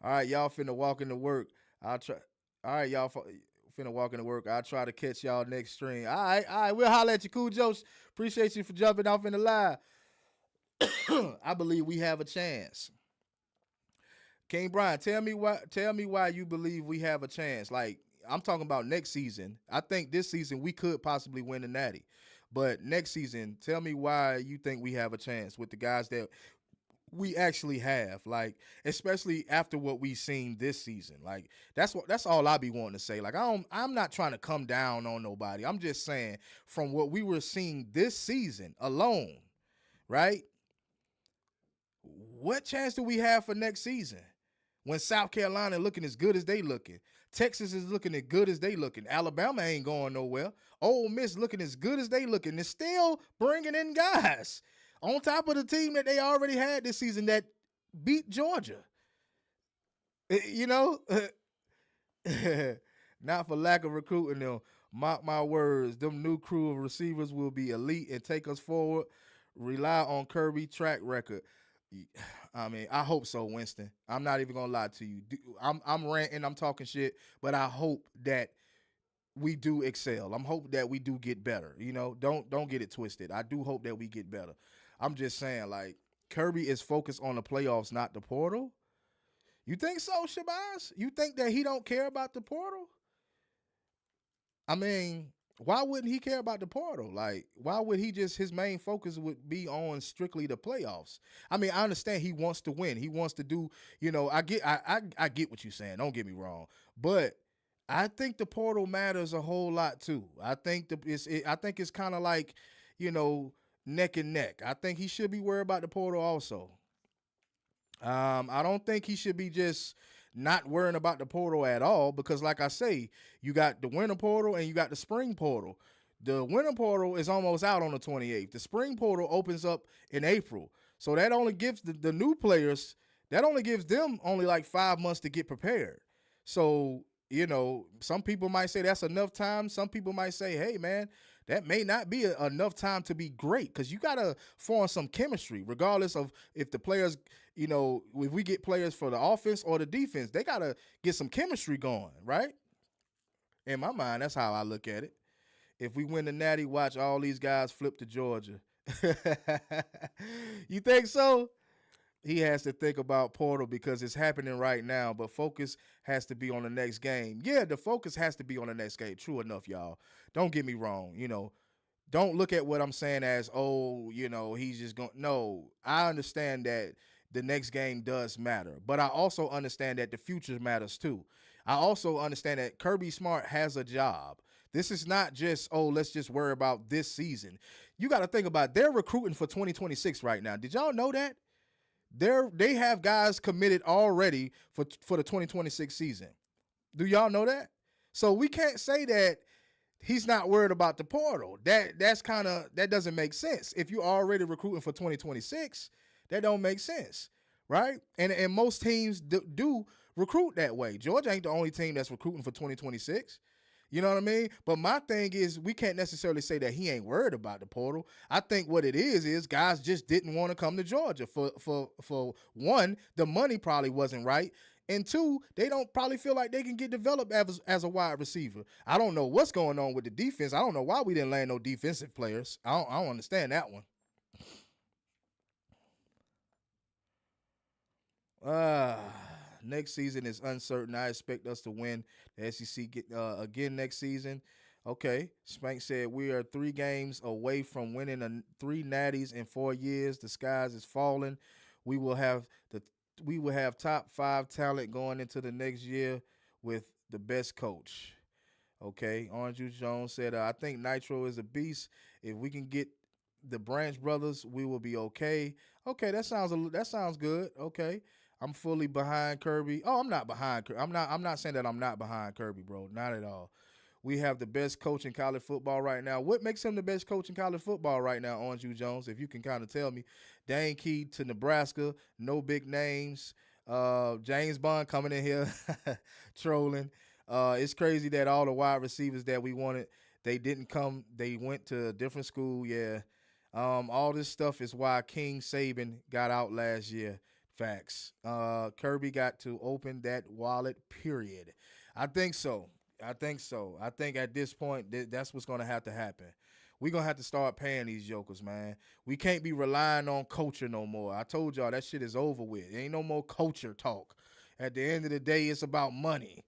All right, y'all finna walk into work. I'll try. All right, y'all finna walk into work. I'll try to catch y'all next stream. All right. We'll holler at you, Cool Joe. Appreciate you for jumping off in the live. I believe we have a chance. King Brian, tell me why you believe we have a chance. Like, I'm talking about next season. I think this season we could possibly win the Natty. But next season, tell me why you think we have a chance with the guys that we actually have, like, especially after what we've seen this season. Like, that's all I be wanting to say. Like, I'm not trying to come down on nobody. I'm just saying from what we were seeing this season alone, right? What chance do we have for next season when South Carolina looking as good as they looking? Texas is looking as good as they looking. Alabama ain't going nowhere. Ole Miss looking as good as they looking. They're still bringing in guys on top of the team that they already had this season that beat Georgia. Not for lack of recruiting them. Mark my words, them new crew of receivers will be elite and take us forward. Rely on Kirby track record. I mean, I hope so, Winston. I'm not even gonna lie to you. I'm ranting, I'm talking shit, but I hope that we do excel. I'm hoping that we do get better. Don't get it twisted. I do hope that we get better. I'm just saying, like, Kirby is focused on the playoffs, not the portal. You think so, Shabazz? You think that he don't care about the portal? I mean, why wouldn't he care about the portal? Like, why would he just his main focus would be on strictly the playoffs? I mean, I understand he wants to win. He wants to do, I get what you're saying. Don't get me wrong. But I think the portal matters a whole lot too. I think it's kind of like, you know, neck and neck. I think he should be worried about the portal also. I don't think he should be just not worrying about the portal at all because, like I say, you got the winter portal and you got the spring portal. The winter portal is almost out on the 28th. The spring portal opens up in April. So that only gives the new players, that only gives them only like 5 months to get prepared. So, some people might say that's enough time. Some people might say, hey, man, that may not be enough time to be great because you got to form some chemistry, regardless of if the players, if we get players for the offense or the defense, they got to get some chemistry going, right? In my mind, that's how I look at it. If we win the Natty, watch all these guys flip to Georgia. You think so? He has to think about portal because it's happening right now, but focus has to be on the next game. Yeah, the focus has to be on the next game. True enough, y'all. Don't get me wrong. Don't look at what I'm saying as, oh, he's just going. No, I understand that the next game does matter, but I also understand that the future matters too. I also understand that Kirby Smart has a job. This is not just, oh, let's just worry about this season. You got to think about they're recruiting for 2026 right now. Did y'all know that? They have guys committed already for the 2026 season. Do y'all know that? So we can't say that he's not worried about the portal. That doesn't make sense. If you're already recruiting for 2026, that don't make sense, right? And most teams do recruit that way. Georgia ain't the only team that's recruiting for 2026. You know what I mean? But my thing is, we can't necessarily say that he ain't worried about the portal. I think what it is guys just didn't want to come to Georgia. For one, the money probably wasn't right. And two, they don't probably feel like they can get developed as a wide receiver. I don't know what's going on with the defense. I don't know why we didn't land no defensive players. I don't understand that one. Uh, Next season is uncertain. I expect us to win the SEC again next season. Okay. Spank said we are 3 games away from winning 3 natties in 4 years. The skies is falling. We will have the we will have top 5 talent going into the next year with the best coach. Okay. Orange Juice Jones said, I think Nitro is a beast. If we can get the Branch brothers, we will be okay. Okay, that sounds good. Okay. I'm fully behind Kirby. Oh, I'm not behind Kirby. I'm not saying that I'm not behind Kirby, bro. Not at all. We have the best coach in college football right now. What makes him the best coach in college football right now, Orange Juice Jones? If you can kind of tell me. Dane Key to Nebraska, no big names. James Bond coming in here trolling. It's crazy that all the wide receivers that we wanted, they didn't come. They went to a different school. Yeah. All this stuff is why King Saban got out last year. Facts. Kirby got to open that wallet, period. I think so. I think so. I think at this point, that's what's going to have to happen. We're going to have to start paying these jokers, man. We can't be relying on culture no more. I told y'all that shit is over with. There ain't no more culture talk. At the end of the day, it's about money.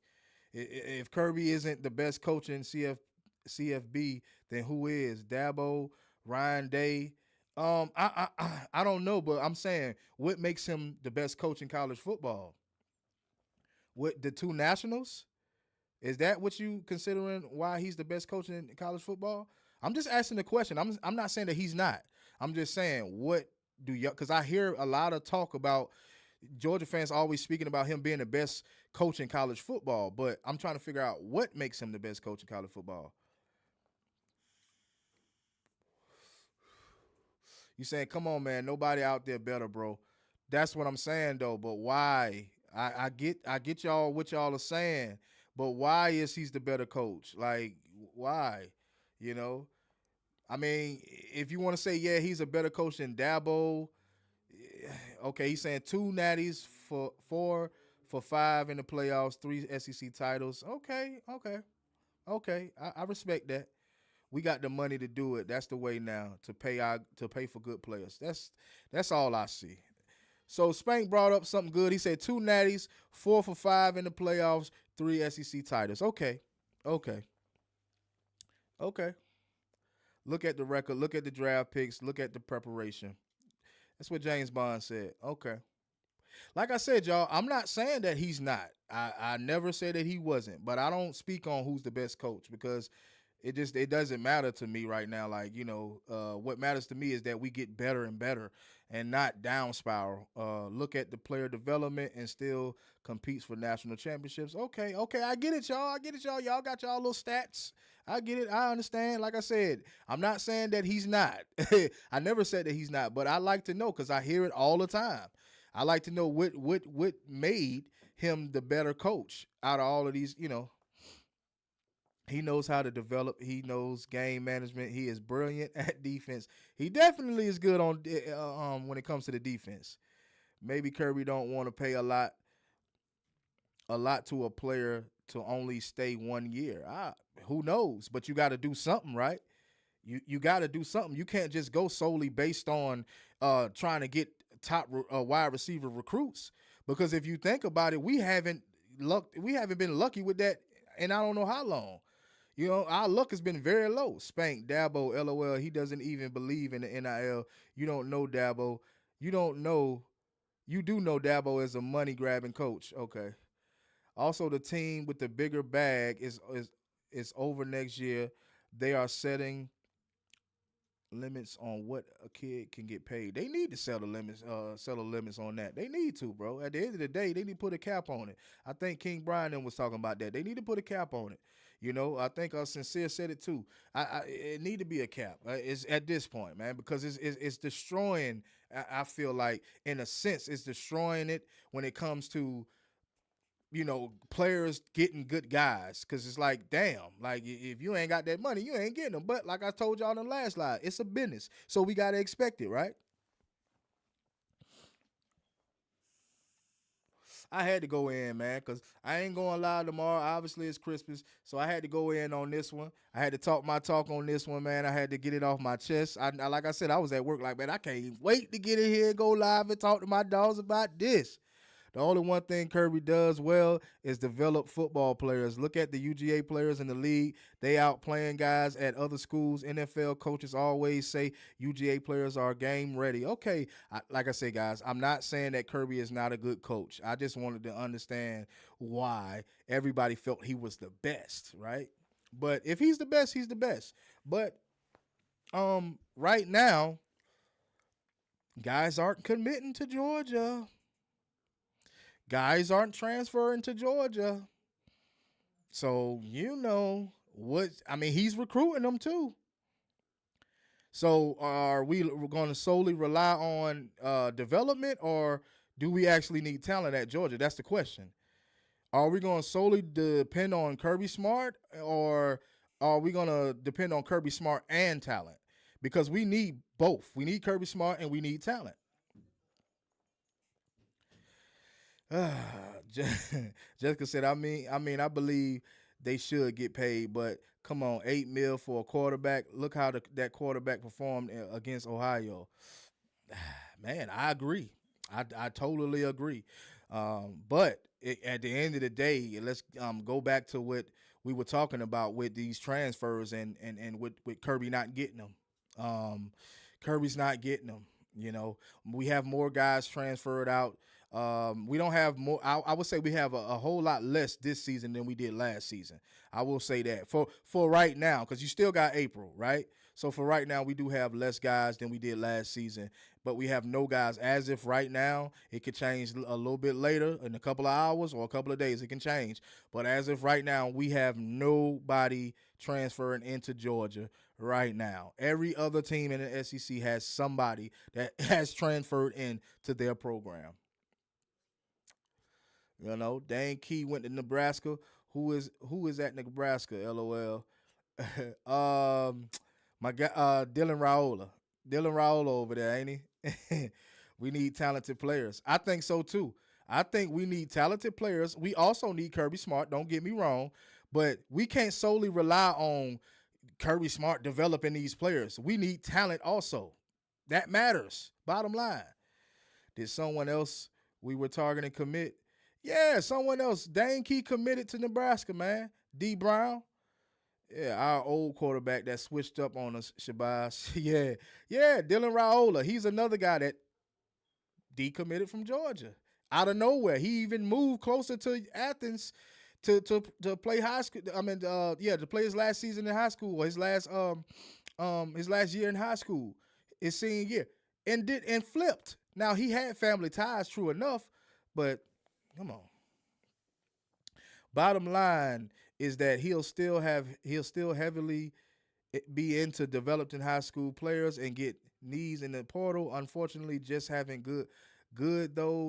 If Kirby isn't the best coach in CFB, then who is? Dabo, Ryan Day. I don't know, but I'm saying what makes him the best coach in college football? What, the 2 nationals? Is that what you considering why he's the best coach in college football? I'm just asking the question. I'm not saying that he's not. I'm just saying what do you, because I hear a lot of talk about Georgia fans always speaking about him being the best coach in college football, but I'm trying to figure out what makes him the best coach in college football. You saying, come on, man, nobody out there better, bro. That's what I'm saying though. But why? I get y'all what y'all are saying, But why is he's the better coach? Like, why? You know, I mean, if you want to say, yeah, he's a better coach than Dabo, okay, he's saying two natties for four for five in the playoffs, three SEC titles. Okay, okay, okay. I respect that. We got the money to do it. That's the way now to pay for good players. That's all I see. So Spank brought up something good. He said two natties, four for five in the playoffs, three SEC titles. Okay, okay, okay. Look at the record. Look at the draft picks. Look at the preparation. That's what James Bond said. Okay. Like I said, y'all, I'm not saying that he's not. I never said that he wasn't, but I don't speak on who's the best coach because it doesn't matter to me right now. Like, what matters to me is that we get better and better and not down spiral. Look at the player development and still competes for national championships. Okay, okay, I get it, y'all. I get it, y'all. Y'all got y'all little stats. I get it. I understand. Like I said, I'm not saying that he's not. I never said that he's not, but I like to know because I hear it all the time. I like to know what made him the better coach out of all of these. He knows how to develop. He knows game management. He is brilliant at defense. He definitely is good on when it comes to the defense. Maybe Kirby don't want to pay a lot to a player to only stay 1 year. Who knows? But you got to do something, right? You got to do something. You can't just go solely based on trying to get top wide receiver recruits. Because if you think about it, we haven't been lucky with that, and I don't know how long. Our luck has been very low. Spank, Dabo, LOL. He doesn't even believe in the NIL. You don't know Dabo. You don't know. You do know Dabo is a money grabbing coach. Okay. Also, the team with the bigger bag is over next year. They are setting limits on what a kid can get paid. They need to settle limits on that. They need to, bro. At the end of the day, they need to put a cap on it. I think King Brian was talking about that. They need to put a cap on it. I think Sincere said it too. It need to be a cap. It's at this point, man, because it's destroying. I feel like, in a sense, it's destroying it when it comes to players getting good guys, because it's like, damn, like if you ain't got that money, you ain't getting them. But like I told y'all in the last slide, it's a business, so we gotta expect it, right? I had to go in, man, because I ain't going live tomorrow. Obviously, it's Christmas, so I had to go in on this one. I had to talk my talk on this one, man. I had to get it off my chest. Like I said, I was at work like, man, I can't wait to get in here and go live and talk to my dogs about this. The only one thing Kirby does well is develop football players. Look at the UGA players in the league. They out playing guys at other schools. NFL coaches always say UGA players are game ready. Okay, like I say, guys, I'm not saying that Kirby is not a good coach. I just wanted to understand why everybody felt he was the best, right? But if he's the best, he's the best. But right now, guys aren't committing to Georgia. Guys aren't transferring to Georgia. So, he's recruiting them too. So, are we going to solely rely on development, or do we actually need talent at Georgia? That's the question. Are we going to solely depend on Kirby Smart, or are we going to depend on Kirby Smart and talent? Because we need both. We need Kirby Smart and we need talent. Jessica said, I believe they should get paid, but come on, $8 million for a quarterback. Look how that quarterback performed against Ohio. Man, I agree. I totally agree. At the end of the day, let's go back to what we were talking about with these transfers and with Kirby not getting them. Kirby's not getting them. We have more guys transferred out. We don't have more. I would say we have a whole lot less this season than we did last season. I will say that for right now, because you still got April, right? So for right now, we do have less guys than we did last season, but we have no guys as if right now. It could change a little bit later in a couple of hours or a couple of days. It can change, but as if right now, we have nobody transferring into Georgia right now. Every other team in the SEC has somebody that has transferred into their program. Dane Key went to Nebraska. Who is at Nebraska? LOL. My guy, Dylan Raola. Dylan Raola over there, ain't he? We need talented players. I think so too. I think we need talented players. We also need Kirby Smart. Don't get me wrong, but we can't solely rely on Kirby Smart developing these players. We need talent also. That matters. Bottom line. Did someone else we were targeting commit? Yeah, someone else. Dane Key committed to Nebraska, man. D. Brown. Yeah, our old quarterback that switched up on us, Shabazz. Yeah, Dylan Raiola. He's another guy that decommitted from Georgia out of nowhere. He even moved closer to Athens to play high school. I mean, to play his last season in high school, or his last year in high school, his senior year, and flipped. Now he had family ties, true enough, but come on. Bottom line is that he'll still heavily be into developing high school players and get needs in the portal. Unfortunately, just having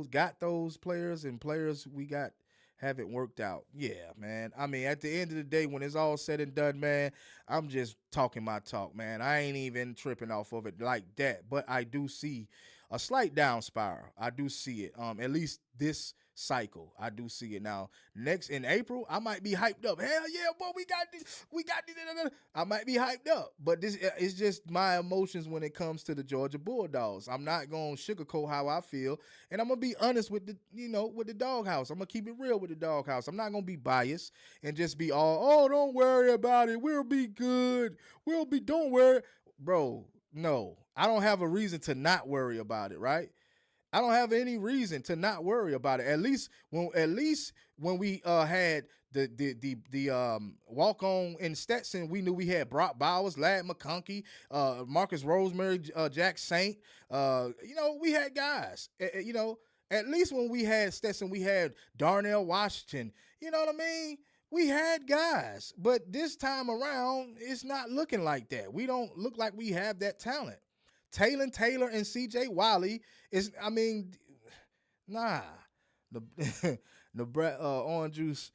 got those players and players we got haven't worked out. Yeah, man. I mean, at the end of the day, when it's all said and done, man, I'm just talking my talk, man. I ain't even tripping off of it like that. But I do see a slight down spiral. I do see it. At least this cycle, I do see it. Now, next in April, I might be hyped up. Hell yeah, boy, we got this. I might be hyped up, but this is just my emotions when it comes to the Georgia Bulldogs. I'm not gonna sugarcoat how I feel, and I'm gonna be honest with the doghouse. I'm gonna keep it real with the doghouse. I'm not gonna be biased and just be all, oh, don't worry about it. We'll be good. Don't worry, bro. No, I don't have a reason to not worry about it, right? I don't have any reason to not worry about it. At least when we had the walk on in Stetson, we knew we had Brock Bowers, Lad McConkey, Marcus Rosemary, Jack Saint. We had guys. At least when we had Stetson, we had Darnell Washington. You know what I mean? We had guys, but this time around, it's not looking like that. We don't look like we have that talent. Taylor and CJ Wiley is, nah. Orange Juice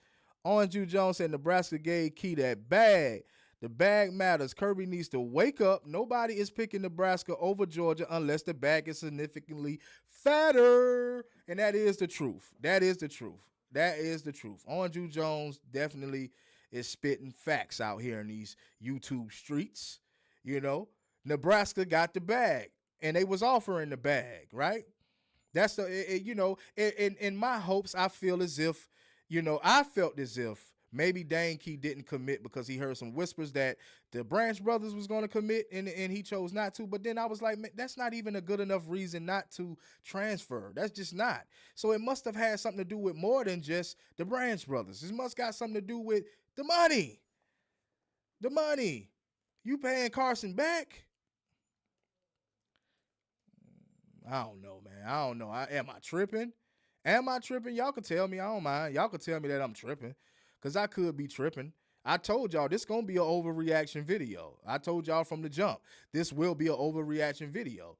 Jones said Nebraska gave Key that bag. The bag matters. Kirby needs to wake up. Nobody is picking Nebraska over Georgia unless the bag is significantly fatter. And that is the truth. Orange Juice Jones definitely is spitting facts out here in these YouTube streets, Nebraska got the bag, and they was offering the bag, right? That's in my hopes, I felt as if maybe Dane Key didn't commit because he heard some whispers that the Branch brothers was going to commit, and he chose not to. But then I was like, man, that's not even a good enough reason not to transfer. That's just not. So it must have had something to do with more than just the Branch brothers. It must got something to do with the money. The money. You paying Carson back? I don't know, man. I don't know. Am I tripping? Y'all can tell me. I don't mind. Y'all can tell me that I'm tripping, because I could be tripping. I told y'all this going to be an overreaction video. I told y'all from the jump, this will be an overreaction video.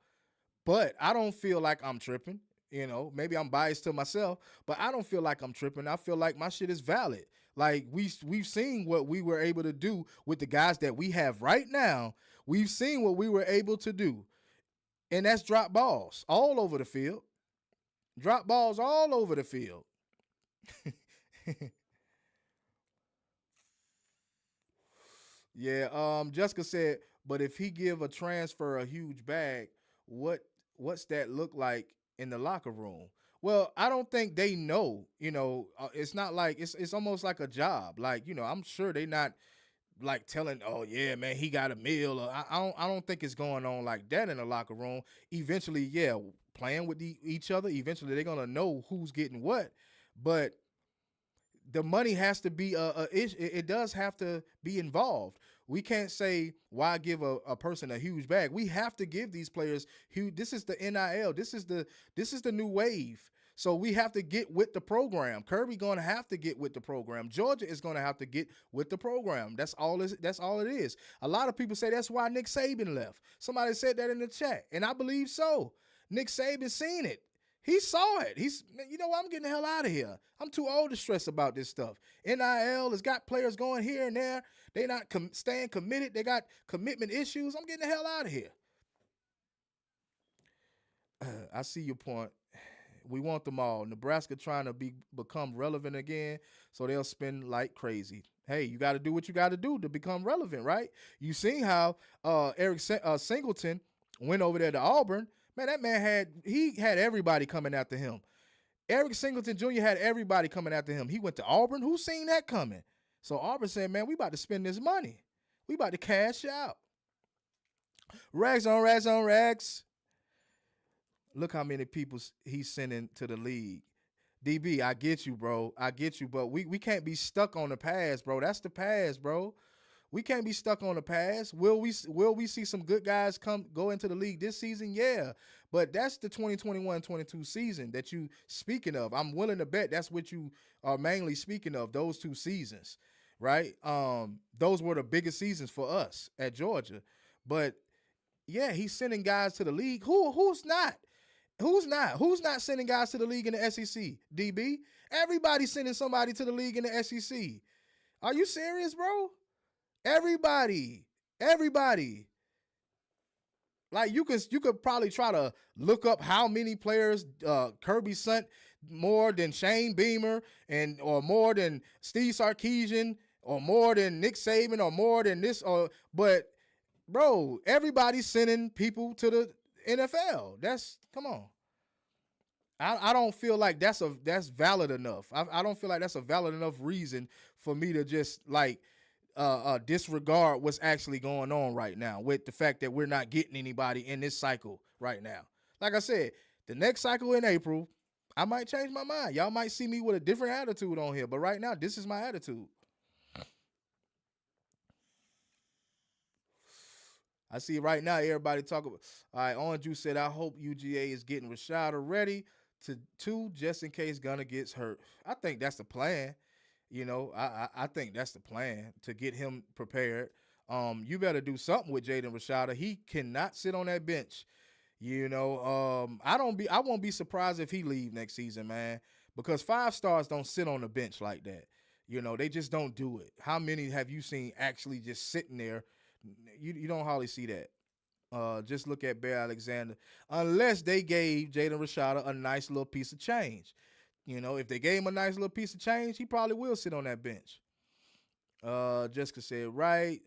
But I don't feel like I'm tripping. Maybe I'm biased to myself, but I don't feel like I'm tripping. I feel like my shit is valid. Like we've seen what we were able to do with the guys that we have right now. We've seen what we were able to do. And that's drop balls all over the field. Drop balls all over the field. Yeah, Jessica said, but if he give a transfer a huge bag, what's that look like in the locker room? Well, I don't think they know, it's not like it's almost like a job. Like, I'm sure they not like telling, oh yeah, man, he got a meal. I don't think it's going on like that in the locker room. Eventually, yeah, playing with each other. Eventually, they're gonna know who's getting what. But the money has to be it does have to be involved. We can't say why give a person a huge bag. We have to give these players huge. This is the NIL. This is the new wave. So we have to get with the program. Kirby going to have to get with the program. Georgia is going to have to get with the program. That's all it is. A lot of people say that's why Nick Saban left. Somebody said that in the chat, and I believe so. Nick Saban seen it. He saw it. You know what? I'm getting the hell out of here. I'm too old to stress about this stuff. NIL has got players going here and there. They not staying committed. They got commitment issues. I'm getting the hell out of here. I see your point. We want them all. Nebraska trying to become relevant again, so they'll spend like crazy. Hey, you got to do what you got to do to become relevant, right? You seen how Singleton went over there to Auburn. Man, that man had everybody coming after him. Eric Singleton Jr. had everybody coming after him. He went to Auburn. Who seen that coming? So Auburn said, man, we about to spend this money. We about to cash out. Rags on rags on rags. Look how many people he's sending to the league. DB, I get you, bro. I get you, but we can't be stuck on the past, bro. That's the past, bro. We can't be stuck on the past. Will we see some good guys go into the league this season? Yeah. But that's the 2021-22 season that you speaking of. I'm willing to bet that's what you are mainly speaking of, those two seasons, right? Those were the biggest seasons for us at Georgia. But yeah, he's sending guys to the league. Who's not? Who's not sending guys to the league in the SEC? DB? Everybody's sending somebody to the league in the SEC. Are you serious, bro? Everybody. Like you could probably try to look up how many players Kirby sent more than Shane Beamer or more than Steve Sarkisian or more than Nick Saban or more than this but bro, everybody's sending people to the NFL. Come on. I don't feel like that's valid enough. I don't feel like that's a valid enough reason for me to just like disregard what's actually going on right now with the fact that we're not getting anybody in this cycle right now. Like I said, the next cycle in April, I might change my mind. Y'all might see me with a different attitude on here, but right now, this is my attitude. I see right now everybody talk about. All right, Orange Juice said, I hope UGA is getting Rashada ready to just in case Gunner gets hurt. I think that's the plan. You know, I think that's the plan to get him prepared. You better do something with Jaden Rashada. He cannot sit on that bench. You know, I won't be surprised if he leave next season, man, because 5 stars don't sit on the bench like that. You know, they just don't do it. How many have you seen actually just sitting there? You don't hardly see that. Just look at Bear Alexander. Unless they gave Jaden Rashada a nice little piece of change. You know, if they gave him a nice little piece of change, he probably will sit on that bench. Jessica said, right.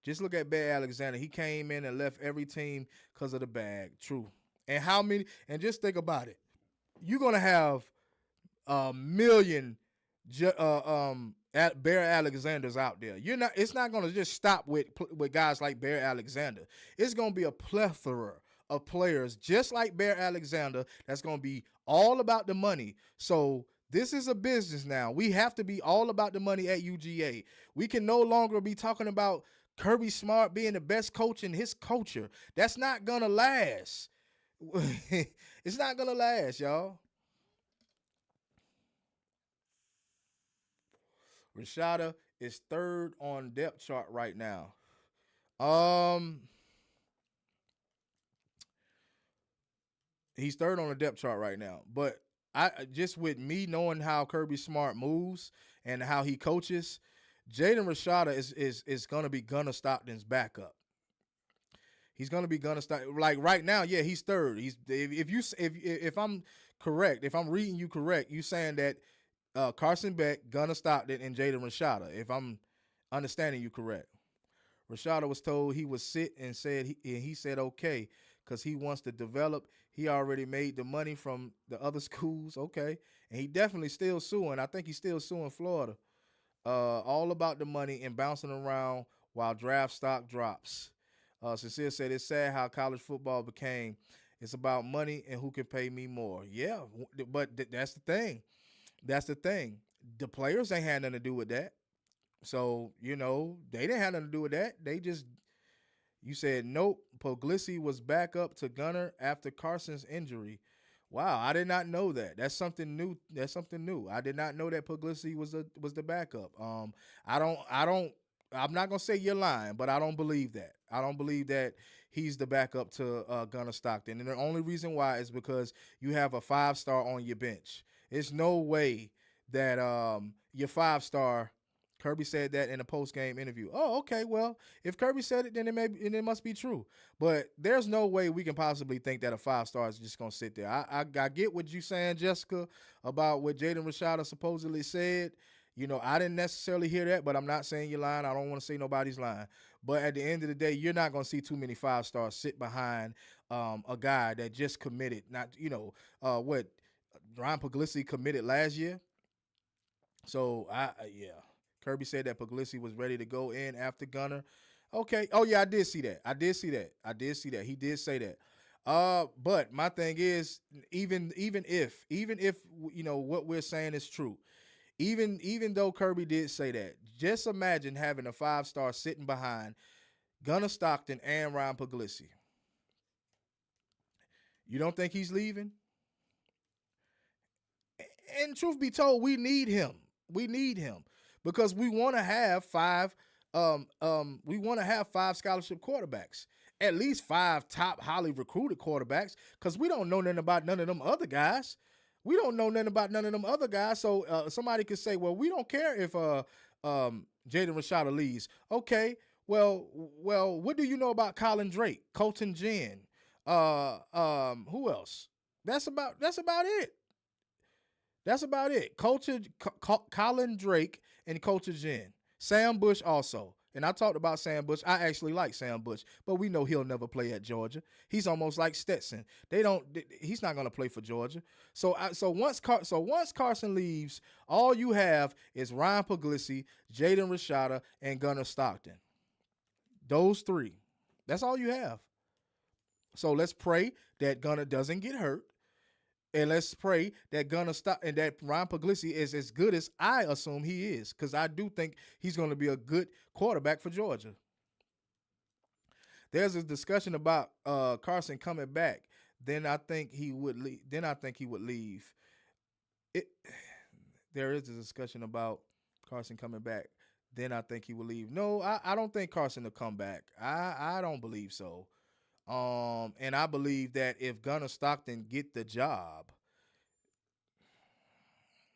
Just look at Bear Alexander. He came in and left every team because of the bag. True. And how many? And just think about it. You're going to have a million Bear Alexanders out there. It's not going to just stop with guys like Bear Alexander. It's going to be a plethora of players just like Bear Alexander that's going to be all about the money. So this is a business now. We have to be all about the money at UGA. We can no longer be talking about Kirby Smart being the best coach in his culture. That's not going to last. It's not going to last, y'all. Rashada is 3rd on depth chart right now. He's 3rd on the depth chart right now. But I just with me knowing how Kirby Smart moves and how he coaches, Jaden Rashada is gonna be Gunnar Stockton's backup. He's gonna be Gunnar Stockton. Like right now, yeah, he's 3rd. If I'm correct, if I'm reading you correct, you saying that Carson Beck, Gunnar Stockton, and Jaden Rashada, if I'm understanding you correct. Rashada was told he would sit and he said okay because he wants to develop. He already made the money from the other schools, okay, and he definitely still suing. I think he's still suing Florida. All about the money and bouncing around while draft stock drops. Sincere said it's sad how college football became. It's about money and who can pay me more. Yeah, but that's the thing. That's the thing. The players ain't had nothing to do with that. So, you know, they didn't have nothing to do with that. You said, nope, Puglisi was back up to Gunner after Carson's injury. Wow, I did not know that. That's something new. I did not know that Puglisi was the backup. I don't I'm not gonna say you're lying, but I don't believe that. I don't believe that he's the backup to Gunnar Stockton, and the only reason why is because you have a 5-star on your bench. There's no way that your 5-star. Kirby said that in a post game interview. Oh, okay. Well, if Kirby said it, then it must be true. But there's no way we can possibly think that a 5-star is just gonna sit there. I get what you're saying, Jessica, about what Jaden Rashada supposedly said. I didn't necessarily hear that, but I'm not saying you're lying. I don't want to say nobody's lying. But at the end of the day, you're not going to see too many 5-stars sit behind a guy that just committed. Not, what Ryan Puglisi committed last year. So yeah, Kirby said that Puglisi was ready to go in after Gunner. Okay. Oh yeah, I did see that. He did say that. But my thing is, even if what we're saying is true, even though Kirby did say that, just imagine having a 5-star sitting behind Gunnar Stockton and Ryan Puglisi. You don't think he's leaving? And truth be told, we need him. We need him because we want to have five. We want to have 5 scholarship quarterbacks, at least 5 top highly recruited quarterbacks, because we don't know nothing about none of them other guys. We don't know nothing about none of them other guys. So somebody could say, well, we don't care if Jaden Rashada leaves. Okay, well, what do you know about Colin Drake, Colton Jen? Who else? That's about it. That's about it. Colin Drake and Culture Jen. Sam Bush also. And I talked about Sam Bush. I actually like Sam Bush, but we know he'll never play at Georgia. He's almost like Stetson. He's not going to play for Georgia. So once Carson leaves, all you have is Ryan Puglisi, Jaden Rashada, and Gunnar Stockton. Those 3. That's all you have. So let's pray that Gunnar doesn't get hurt. And let's pray that Gunnar and that Ryan Puglisi is as good as I assume he is, because I do think he's going to be a good quarterback for Georgia. There's a discussion about Carson coming back. Then I think he would leave. There is a discussion about Carson coming back. Then I think he will leave. No, I don't think Carson will come back. I don't believe so. And I believe that if Gunnar Stockton get the job,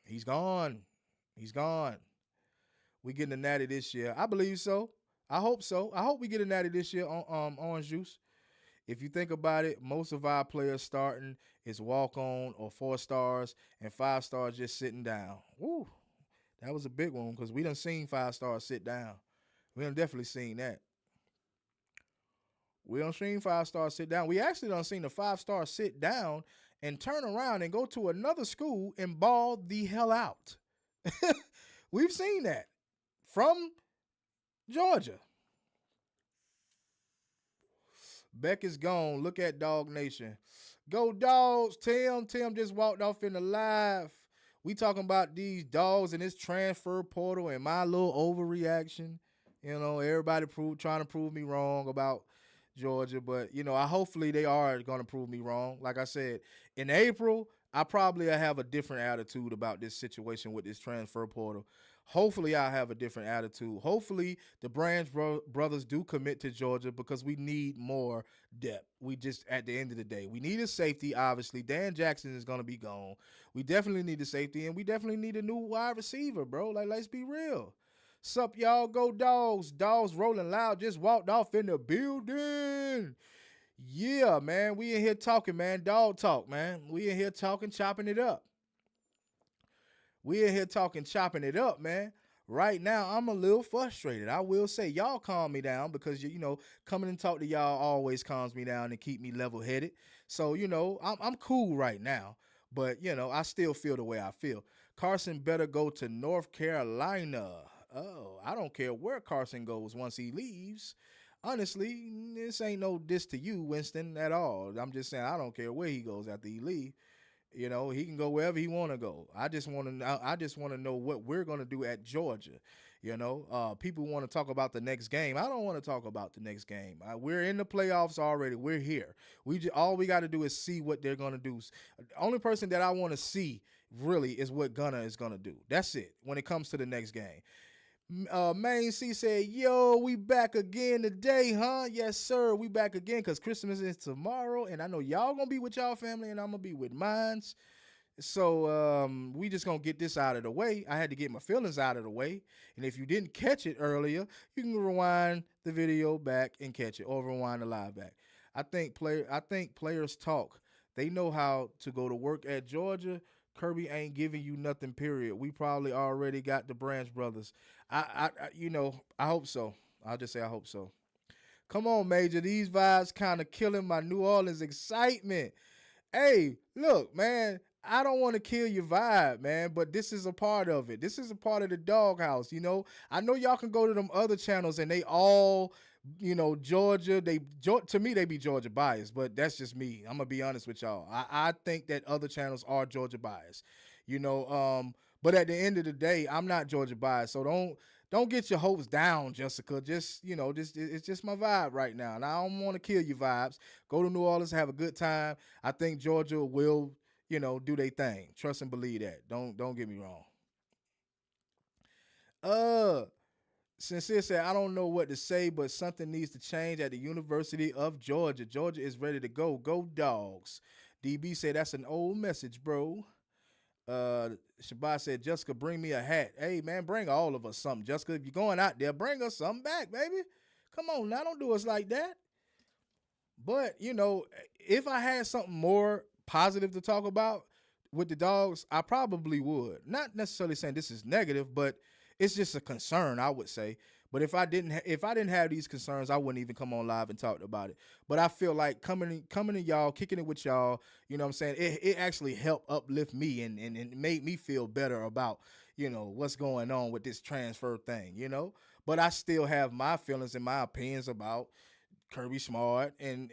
he's gone. He's gone. We getting a natty this year. I believe so. I hope so. I hope we get a natty this year on Orange Juice. If you think about it, most of our players starting is walk-on or 4 stars and 5 stars just sitting down. Woo, that was a big one because we done seen 5 stars sit down. We done definitely seen that. We done seen 5 stars sit down. We actually done seen the 5 stars sit down and turn around and go to another school and ball the hell out. We've seen that from Georgia. Beck is gone. Look at Dog Nation. Go Dogs. Tim just walked off in the live. We talking about these dogs and this transfer portal and my little overreaction. Everybody trying to prove me wrong about Georgia, but hopefully they are going to prove me wrong. Like I said, in April, I probably have a different attitude about this situation with this transfer portal. Hopefully I have a different attitude. Hopefully the Branch brothers do commit to Georgia because we need more depth. We just, at the end of the day, we need a safety, obviously. Dan Jackson is going to be gone. We definitely need a safety, and we definitely need a new wide receiver, bro. Like, let's be real. Sup, y'all? Go Dogs. Dogs rolling loud. Just walked off in the building. Yeah, man. We in here talking, man. Dog talk, man. We in here talking, chopping it up. Man. Right now, I'm a little frustrated. I will say, y'all calm me down because, coming and talk to y'all always calms me down and keep me level-headed. So, I'm cool right now. But, I still feel the way I feel. Carson better go to North Carolina. Oh, I don't care where Carson goes once he leaves. Honestly, this ain't no diss to you, Winston, at all. I'm just saying I don't care where he goes after he leaves. He can go wherever he want to go. I just want to know what we're going to do at Georgia. People want to talk about the next game. I don't want to talk about the next game. We're in the playoffs already. We're here. All we got to do is see what they're going to do. The only person that I want to see really is what Gunnar is going to do. That's it when it comes to the next game. Main C said, "Yo, we back again today, huh? Yes, sir. We back again because Christmas is tomorrow, and I know y'all gonna be with y'all family, and I'm gonna be with mine's. So we just gonna get this out of the way. I had to get my feelings out of the way, and if you didn't catch it earlier, you can rewind the video back and catch it, or rewind the live back. I think players talk. They know how to go to work at Georgia. Kirby ain't giving you nothing. Period. We probably already got the Branch brothers. I hope so. I'll just say I hope so. Come on, Major. These vibes kind of killing my New Orleans excitement. Hey, look, man, I don't want to kill your vibe, man, but this is a part of it. This is a part of the doghouse, you know. I know y'all can go to them other channels and they all, Georgia. To me they be Georgia biased, but that's just me. I'm gonna be honest with y'all. I think that other channels are Georgia biased, you know. But at the end of the day, I'm not Georgia biased, so don't get your hopes down, Jessica. Just it's just my vibe right now, and I don't want to kill your vibes. Go to New Orleans, have a good time. I think Georgia will, do their thing. Trust and believe that. Don't get me wrong. Uh, Sincere said, I don't know what to say, but something needs to change at the University of Georgia. Georgia is ready to go. Go dogs. DB said that's an old message, bro. Shabbat said, Jessica, bring me a hat. Hey, man, bring all of us something. Jessica, if you're going out there, bring us something back, baby. Come on now, don't do us like that. But, if I had something more positive to talk about with the dogs, I probably would. Not necessarily saying this is negative, but it's just a concern, I would say. But if I didn't have these concerns, I wouldn't even come on live and talk about it. But I feel like coming to y'all, kicking it with y'all, you know what I'm saying? It actually helped uplift me and made me feel better about, what's going on with this transfer thing, But I still have my feelings and my opinions about Kirby Smart and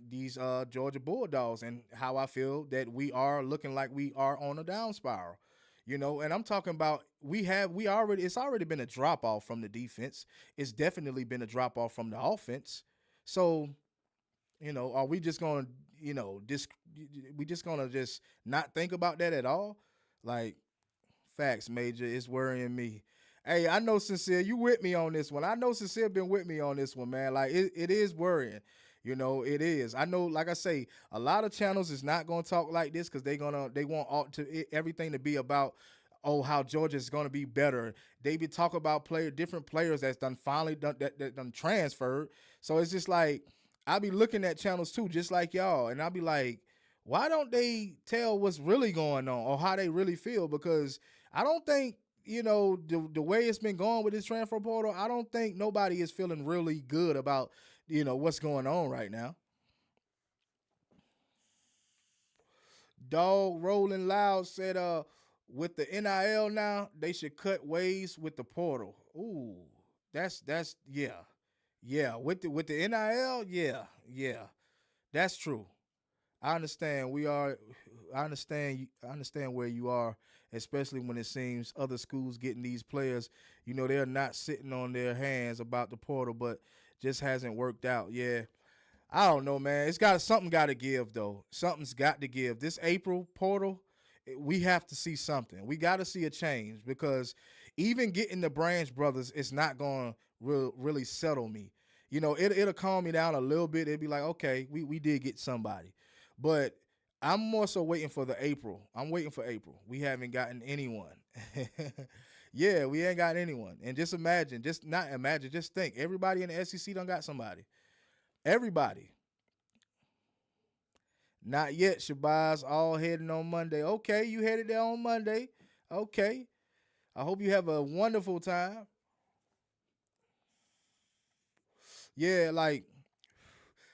these Georgia Bulldogs and how I feel that we are looking like we are on a down spiral. And I'm talking about it's already been a drop off from the defense. It's definitely been a drop off from the offense. So, are we just gonna, we just gonna just not think about that at all? Like, facts, Major, it's worrying me. Hey, I know Sincere, you with me on this one. I know Sincere been with me on this one, man. Like it is worrying. It is. I know, like I say, a lot of channels is not gonna talk like this because they want everything to be about how Georgia is gonna be better. They be talk about different players that's done finally that done transferred. So it's just like I be looking at channels too, just like y'all, and I'll be like, why don't they tell what's really going on or how they really feel? Because I don't think the way it's been going with this transfer portal, I don't think nobody is feeling really good about what's going on right now. Dog Rolling Loud said, with the NIL now, they should cut ways with the portal. Ooh, that's yeah. With the NIL, yeah, that's true. I understand. I understand where you are, especially when it seems other schools getting these players. They're not sitting on their hands about the portal, but just hasn't worked out. Yeah, I don't know, man. Something got to give though. Something's got to give. This April portal, we have to see something. We got to see a change because even getting the Branch brothers is not going to really settle me. It'll calm me down a little bit. It'd be like, okay, we did get somebody. But I'm more so waiting for the April. I'm waiting for April. We haven't gotten anyone. Yeah, we ain't got anyone. And just imagine, just not imagine, just think. Everybody in the SEC done got somebody. Everybody. Not yet, Shabazz. All heading on Monday. Okay, you headed there on Monday. Okay. I hope you have a wonderful time. Yeah, like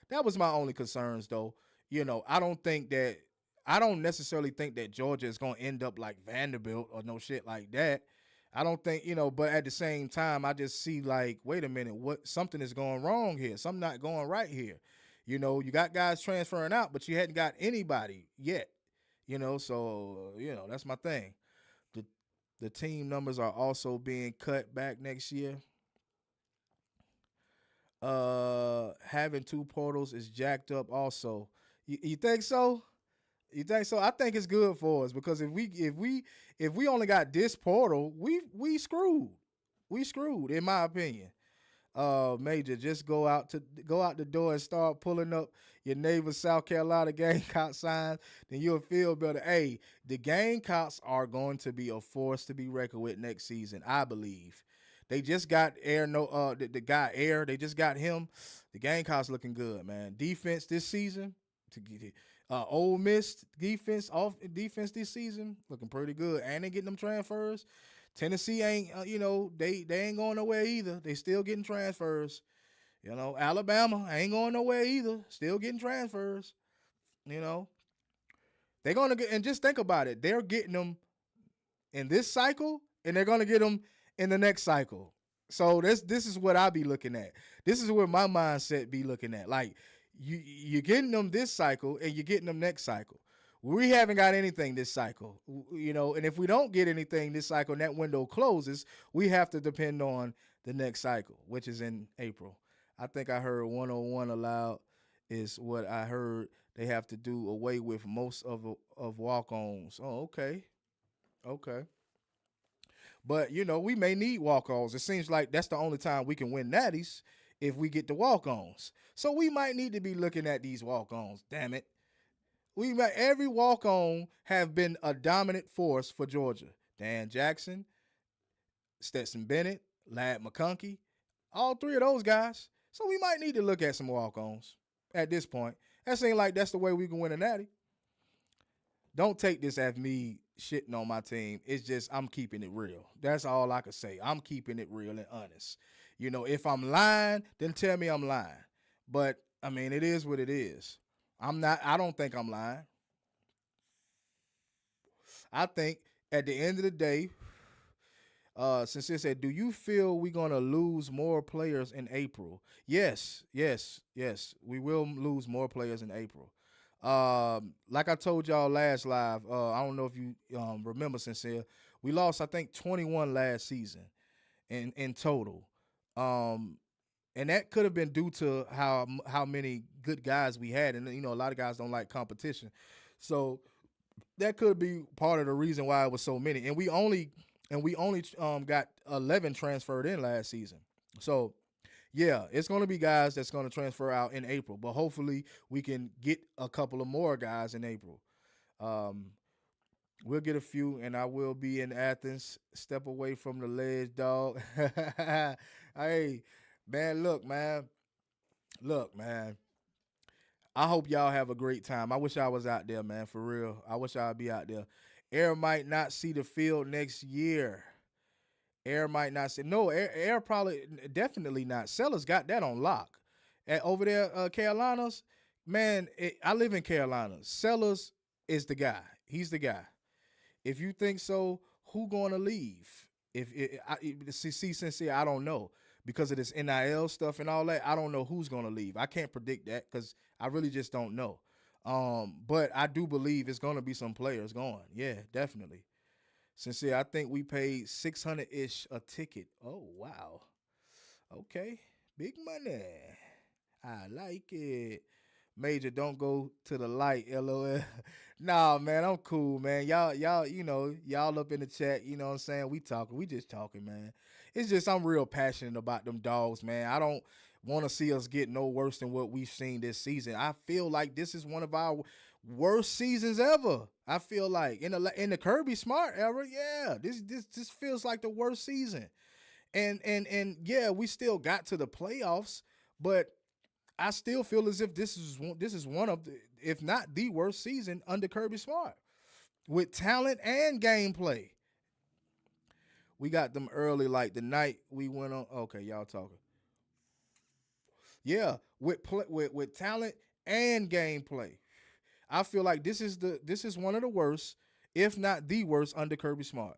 that was my only concerns though. I don't necessarily think that Georgia is gonna end up like Vanderbilt or no shit like that. I don't think, but at the same time, I just see like, wait a minute, what something is going wrong here. Something not going right here. You got guys transferring out, but you hadn't got anybody yet. So that's my thing. The the team numbers are also being cut back next year. Having two portals is jacked up also. You think so? You think so? I think it's good for us because if we only got this portal, we screwed. We screwed, in my opinion. Major, just go out the door and start pulling up your neighbor South Carolina Gamecock signs, then you'll feel better. Hey, the Gamecocks are going to be a force to be reckoned with next season, I believe. They just got Air, no, the guy Air. They just got him. The Gamecocks looking good, man. Defense this season, to get it. Ole Miss defense this season looking pretty good, and they getting them transfers. Tennessee ain't, they ain't going nowhere either. They still getting transfers. Alabama ain't going nowhere either. Still getting transfers. You know, they're gonna get, and just think about it. They're getting them in this cycle, and they're gonna get them in the next cycle. So this is what I be looking at. This is where my mindset be looking at. Like you're getting them this cycle, and you're getting them next cycle. We haven't got anything this cycle, and if we don't get anything this cycle and that window closes, we have to depend on the next cycle, which is in April. I think I heard 101 allowed is what I heard they have to do away with most of walk-ons. Oh, okay. Okay. But, we may need walk-ons. It seems like that's the only time we can win natties if we get the walk-ons. So we might need to be looking at these walk-ons, damn it. Every walk-on have been a dominant force for Georgia. Dan Jackson, Stetson Bennett, Ladd McConkey, all three of those guys. So we might need to look at some walk-ons at this point. That seems like that's the way we can win a natty. Don't take this as me shitting on my team. It's just I'm keeping it real. That's all I can say. I'm keeping it real and honest. If I'm lying, then tell me I'm lying. But, it is what it is. I don't think I'm lying. I think at the end of the day, since it said, do you feel we're going to lose more players in April? Yes. We will lose more players in April. Like I told y'all last live, I don't know if you remember, Sincere, we lost, I think, 21 last season in total. And that could have been due to how many good guys we had. And, a lot of guys don't like competition. So that could be part of the reason why it was so many. And we only got 11 transferred in last season. So, yeah, it's going to be guys that's going to transfer out in April. But hopefully we can get a couple of more guys in April. We'll get a few, and I will be in Athens. Step away from the ledge, dog. Hey, man, look, man. I hope y'all have a great time. I wish I was out there, man, for real. I wish I'd be out there. Air might not see the field next year. Air might not see. No, Air probably, definitely not. Sellers got that on lock. Over there, Carolinas, man, I live in Carolina. Sellers is the guy. He's the guy. If you think so, who going to leave? Sincere, I don't know. Because of this NIL stuff and all that, I don't know who's going to leave. I can't predict that because I really just don't know. But I do believe it's going to be some players going. Yeah, definitely. Sincere, I think we paid $600-ish a ticket. Oh, wow. Okay. Big money. I like it. Major, don't go to the light, LOL. Nah, man, I'm cool, man. Y'all, y'all up in the chat, you know what I'm saying? We just talking, man. It's just I'm real passionate about them dogs, man. I don't want to see us get no worse than what we've seen this season. I feel like this is one of our worst seasons ever. I feel like in the Kirby Smart era, yeah, this feels like the worst season. And yeah, we still got to the playoffs, but I still feel as if this is one of the, if not the worst season under Kirby Smart with talent and gameplay. We got them early, like the night we went on. Okay, y'all talking. Yeah, with talent and gameplay. I feel like this is one of the worst, if not the worst, under Kirby Smart.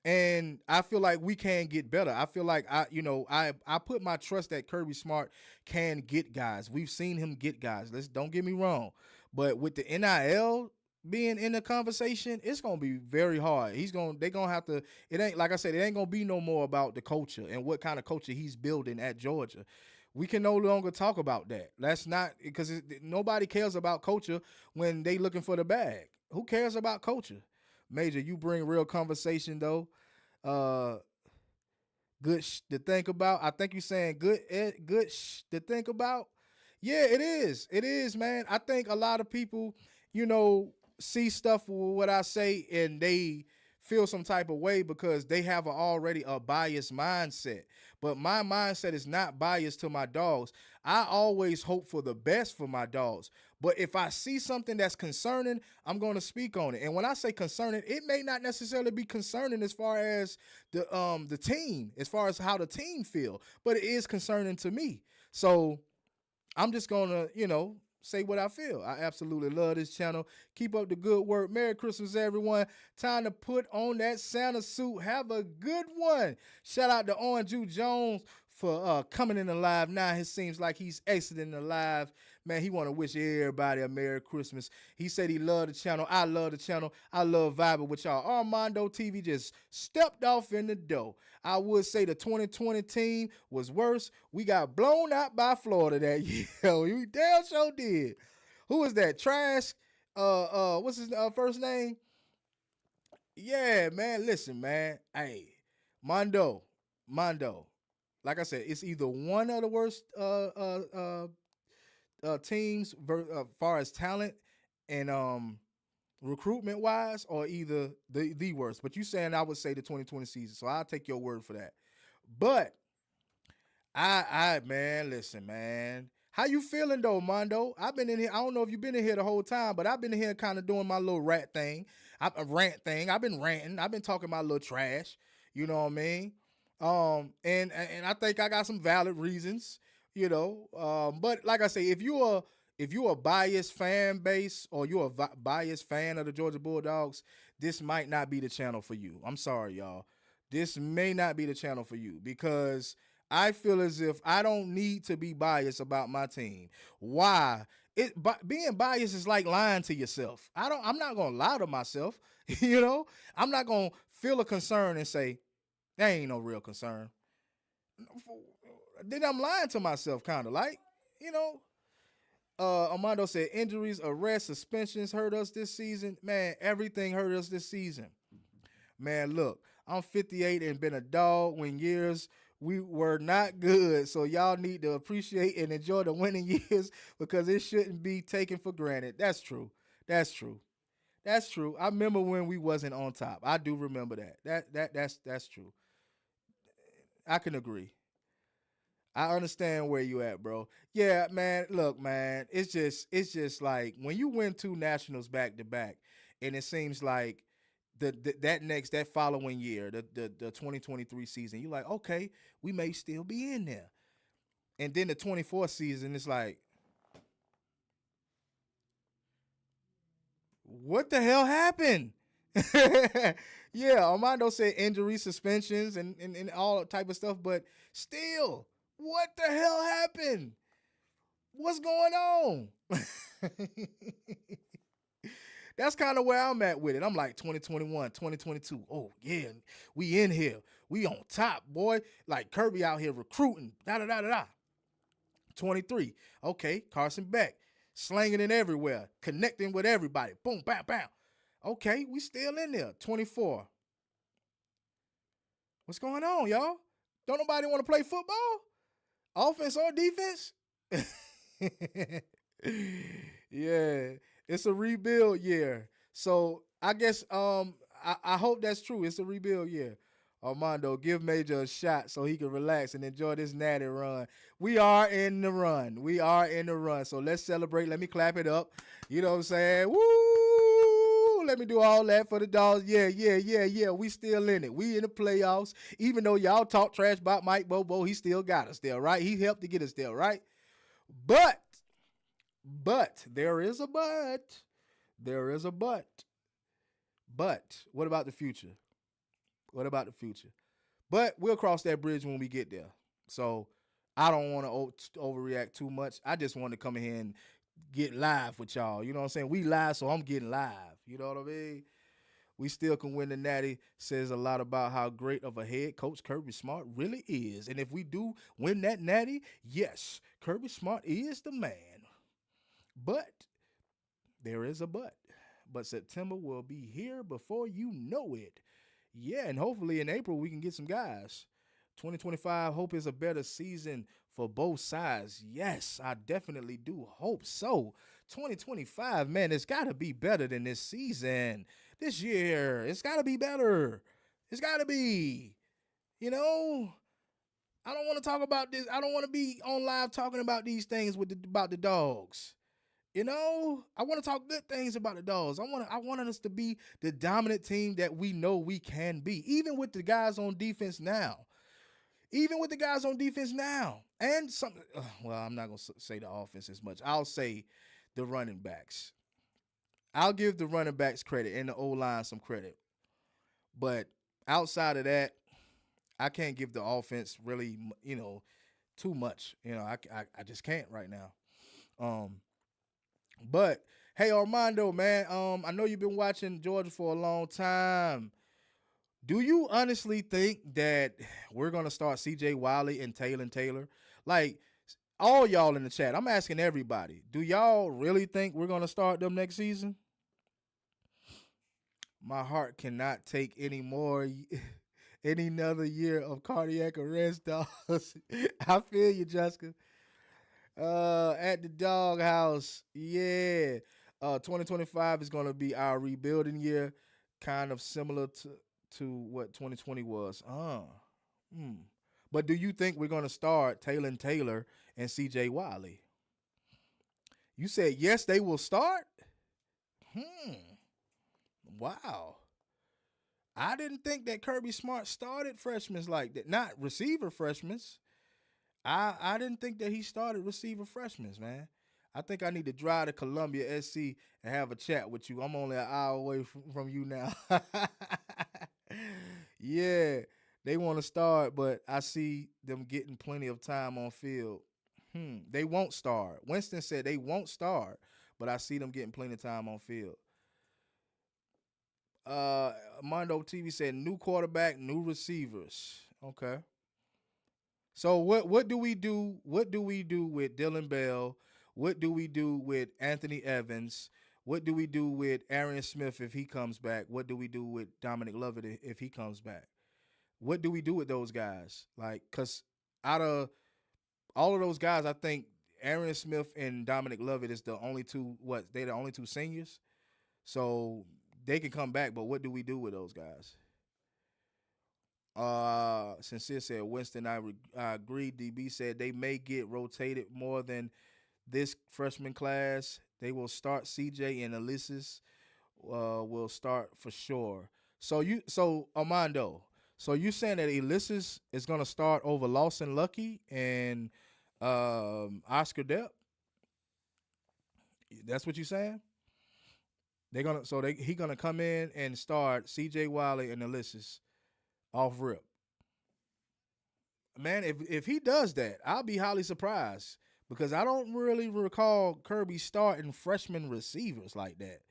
And I feel like we can get better. I feel like I put my trust that Kirby Smart can get guys. We've seen him get guys. Don't get me wrong. But with the NIL being in the conversation, it's gonna be very hard. They're gonna have to, it ain't, like I said, it ain't gonna be no more about the culture and what kind of culture he's building at Georgia. We can no longer talk about that. That's not, because nobody cares about culture when they looking for the bag. Who cares about culture? Major, you bring real conversation though. Good to think about. I think you're saying good, good to think about. Yeah, it is. It is, man. I think a lot of people, you know, see stuff with what I say and they feel some type of way because they have already a biased mindset. But my mindset is not biased to my dogs. I always hope for the best for my dogs. But if I see something that's concerning, I'm going to speak on it. And when I say concerning, it may not necessarily be concerning as far as the team, as far as how the team feel, but it is concerning to me. So I'm just gonna, say what I feel. I absolutely love this channel. Keep up the good work. Merry Christmas, everyone. Time to put on that Santa suit. Have a good one. Shout out to Orange Juice Jones for coming in the live now. It seems like he's exiting the live. Man, he want to wish everybody a Merry Christmas. He said he loved the channel. I love the channel. I love vibing with y'all. Armando TV just stepped off in the door. I would say the 2020 team was worse. We got blown out by Florida that year. We damn sure did. Who is that? Trash. What's his first name? Yeah, man. Listen, man. Hey, Mondo. Like I said, it's either one of the worst teams far as talent and recruitment wise, or either the worst. But you saying I would say the 2020 season, so I'll take your word for that. But I man, listen, man. How you feeling though, Mondo? I've been in here. I don't know if you've been in here the whole time, but I've been in here kind of doing my little a rant thing. I've been ranting. I've been talking my little trash. You know what I mean? And I think I got some valid reasons. But like I say, if you're a biased fan base or you're a biased fan of the Georgia Bulldogs, this might not be the channel for you. I'm sorry, y'all. This may not be the channel for you because I feel as if I don't need to be biased about my team. Why? Being biased is like lying to yourself. I'm not gonna lie to myself. I'm not gonna feel a concern and say that ain't no real concern. Then I'm lying to myself, kind of like, you know. Armando said injuries, arrests, suspensions hurt us this season. Man, everything hurt us this season. Man, look, I'm 58 and been a dog when years we were not good. So y'all need to appreciate and enjoy the winning years because it shouldn't be taken for granted. That's true. That's true. That's true. I remember when we wasn't on top. I do remember that. That's true. I can agree. I understand where you at, bro. Yeah, man. Look, man. It's just like when you win two nationals back to back, and it seems like that following year, the 2023 season, you're like, okay, we may still be in there. And then the 24th season, it's like, what the hell happened? Yeah, Armando said injury, suspensions, and all type of stuff, but still, what the hell happened? What's going on? That's kind of where I'm at with it. I'm like 2021, 2022. Oh, yeah, we in here. We on top, boy. Like Kirby out here recruiting. Da da da da da. 23. Okay, Carson Beck. Slanging it everywhere. Connecting with everybody. Boom, bam, bam. Okay, we still in there. 24. What's going on, y'all? Don't nobody want to play football? Offense or defense? Yeah, it's a rebuild year. So I guess I hope that's true. It's a rebuild year. Armando, give Major a shot so he can relax and enjoy this natty run. We are in the run. We are in the run. So let's celebrate. Let me clap it up. You know what I'm saying? Woo! Let me do all that for the dogs. Yeah, yeah, yeah, yeah. We still in it. We in the playoffs. Even though y'all talk trash about Mike Bobo, he still got us there, right? He helped to get us there, right? But there is a but. There is a but. But what about the future? What about the future? But we'll cross that bridge when we get there. So I don't want to overreact too much. I just want to come in here and get live with y'all. You know what I'm saying? We live, so I'm getting live. You know what I mean? We still can win the natty. Says a lot about how great of a head coach Kirby Smart really is. And if we do win that natty, yes, Kirby Smart is the man. But there is a but. But September will be here before you know it. Yeah, and hopefully in April we can get some guys. 2025, hope is a better season for both sides. Yes, I definitely do hope so. 2025, man, it's got to be better than this season. This year, it's got to be better. It's got to be. You know, I don't want to talk about this. I don't want to be on live talking about these things about the dogs. I want to talk good things about the dogs. I want us to be the dominant team that we know we can be, even with the guys on defense now. Even with the guys on defense now, and some. Well, I'm not gonna say the offense as much. I'll say the running backs. I'll give the running backs credit and the O line some credit, but outside of that, I can't give the offense really, too much. I just can't right now. Um, but hey, Armando, man, I know you've been watching Georgia for a long time. Do you honestly think that we're gonna start CJ Wiley and Taylor? Like all y'all in the chat, I'm asking everybody. Do y'all really think we're gonna start them next season? My heart cannot take any more, any another year of cardiac arrest, dogs. I feel you, Jessica. At the doghouse, yeah. 2025 is gonna be our rebuilding year, kind of similar to what 2020 was. Hmm. But do you think we're gonna start Taylor and CJ Wiley? You said yes, they will start. Hmm. Wow. I didn't think that Kirby Smart started freshmen like that. Not receiver freshmen. I didn't think that he started receiver freshmen, man. I think I need to drive to Columbia SC and have a chat with you. I'm only an hour away from you now. Yeah, they want to start, but I see them getting plenty of time on field. They won't start. Winston said they won't start, but I see them getting plenty of time on field. Uh, Mondo TV said new quarterback, new receivers. Okay. So what do we do? What do we do with Dylan Bell? What do we do with Anthony Evans? What do we do with Arian Smith if he comes back? What do we do with Dominic Lovett if he comes back? What do we do with those guys? Like, cause out of all of those guys, I think Arian Smith and Dominic Lovett is the only two. What they the only two seniors, so they can come back. But what do we do with those guys? Sincere said Winston. I agree. DB said they may get rotated more than this freshman class. They will start CJ and Ulysses. Will start for sure. So Armando. So you saying that Ulysses is gonna start over Lawson Lucky and Oscar Depp? That's what you saying? He gonna come in and start CJ Wiley and Ulysses off rip. Man, if he does that, I'll be highly surprised because I don't really recall Kirby starting freshman receivers like that.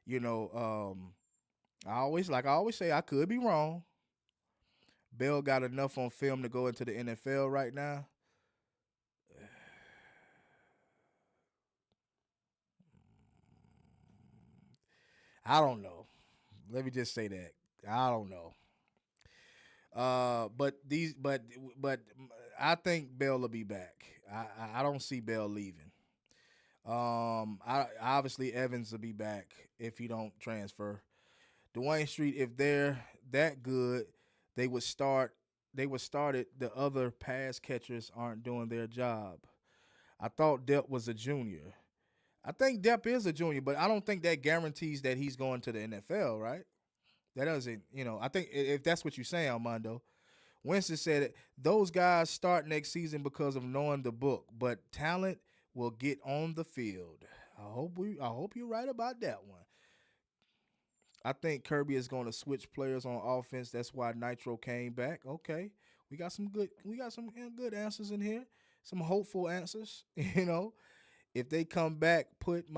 You know, I always say I could be wrong. Bell got enough on film to go into the NFL right now. I don't know. Let me just say that. I don't know. But I think Bell will be back. I don't see Bell leaving. I obviously Evans will be back if he don't transfer. Dwayne Street, if they're that good, they would start. They would start it. The other pass catchers aren't doing their job. I thought Depp was a junior. I think Depp is a junior, but I don't think that guarantees that he's going to the NFL, right? That doesn't, I think if that's what you're saying, Armando. Winston said it, those guys start next season because of knowing the book, but talent will get on the field. I hope you're right about that one. I think Kirby is going to switch players on offense. That's why Nitro came back. Okay. We got some good answers in here. Some hopeful answers, If they come back, put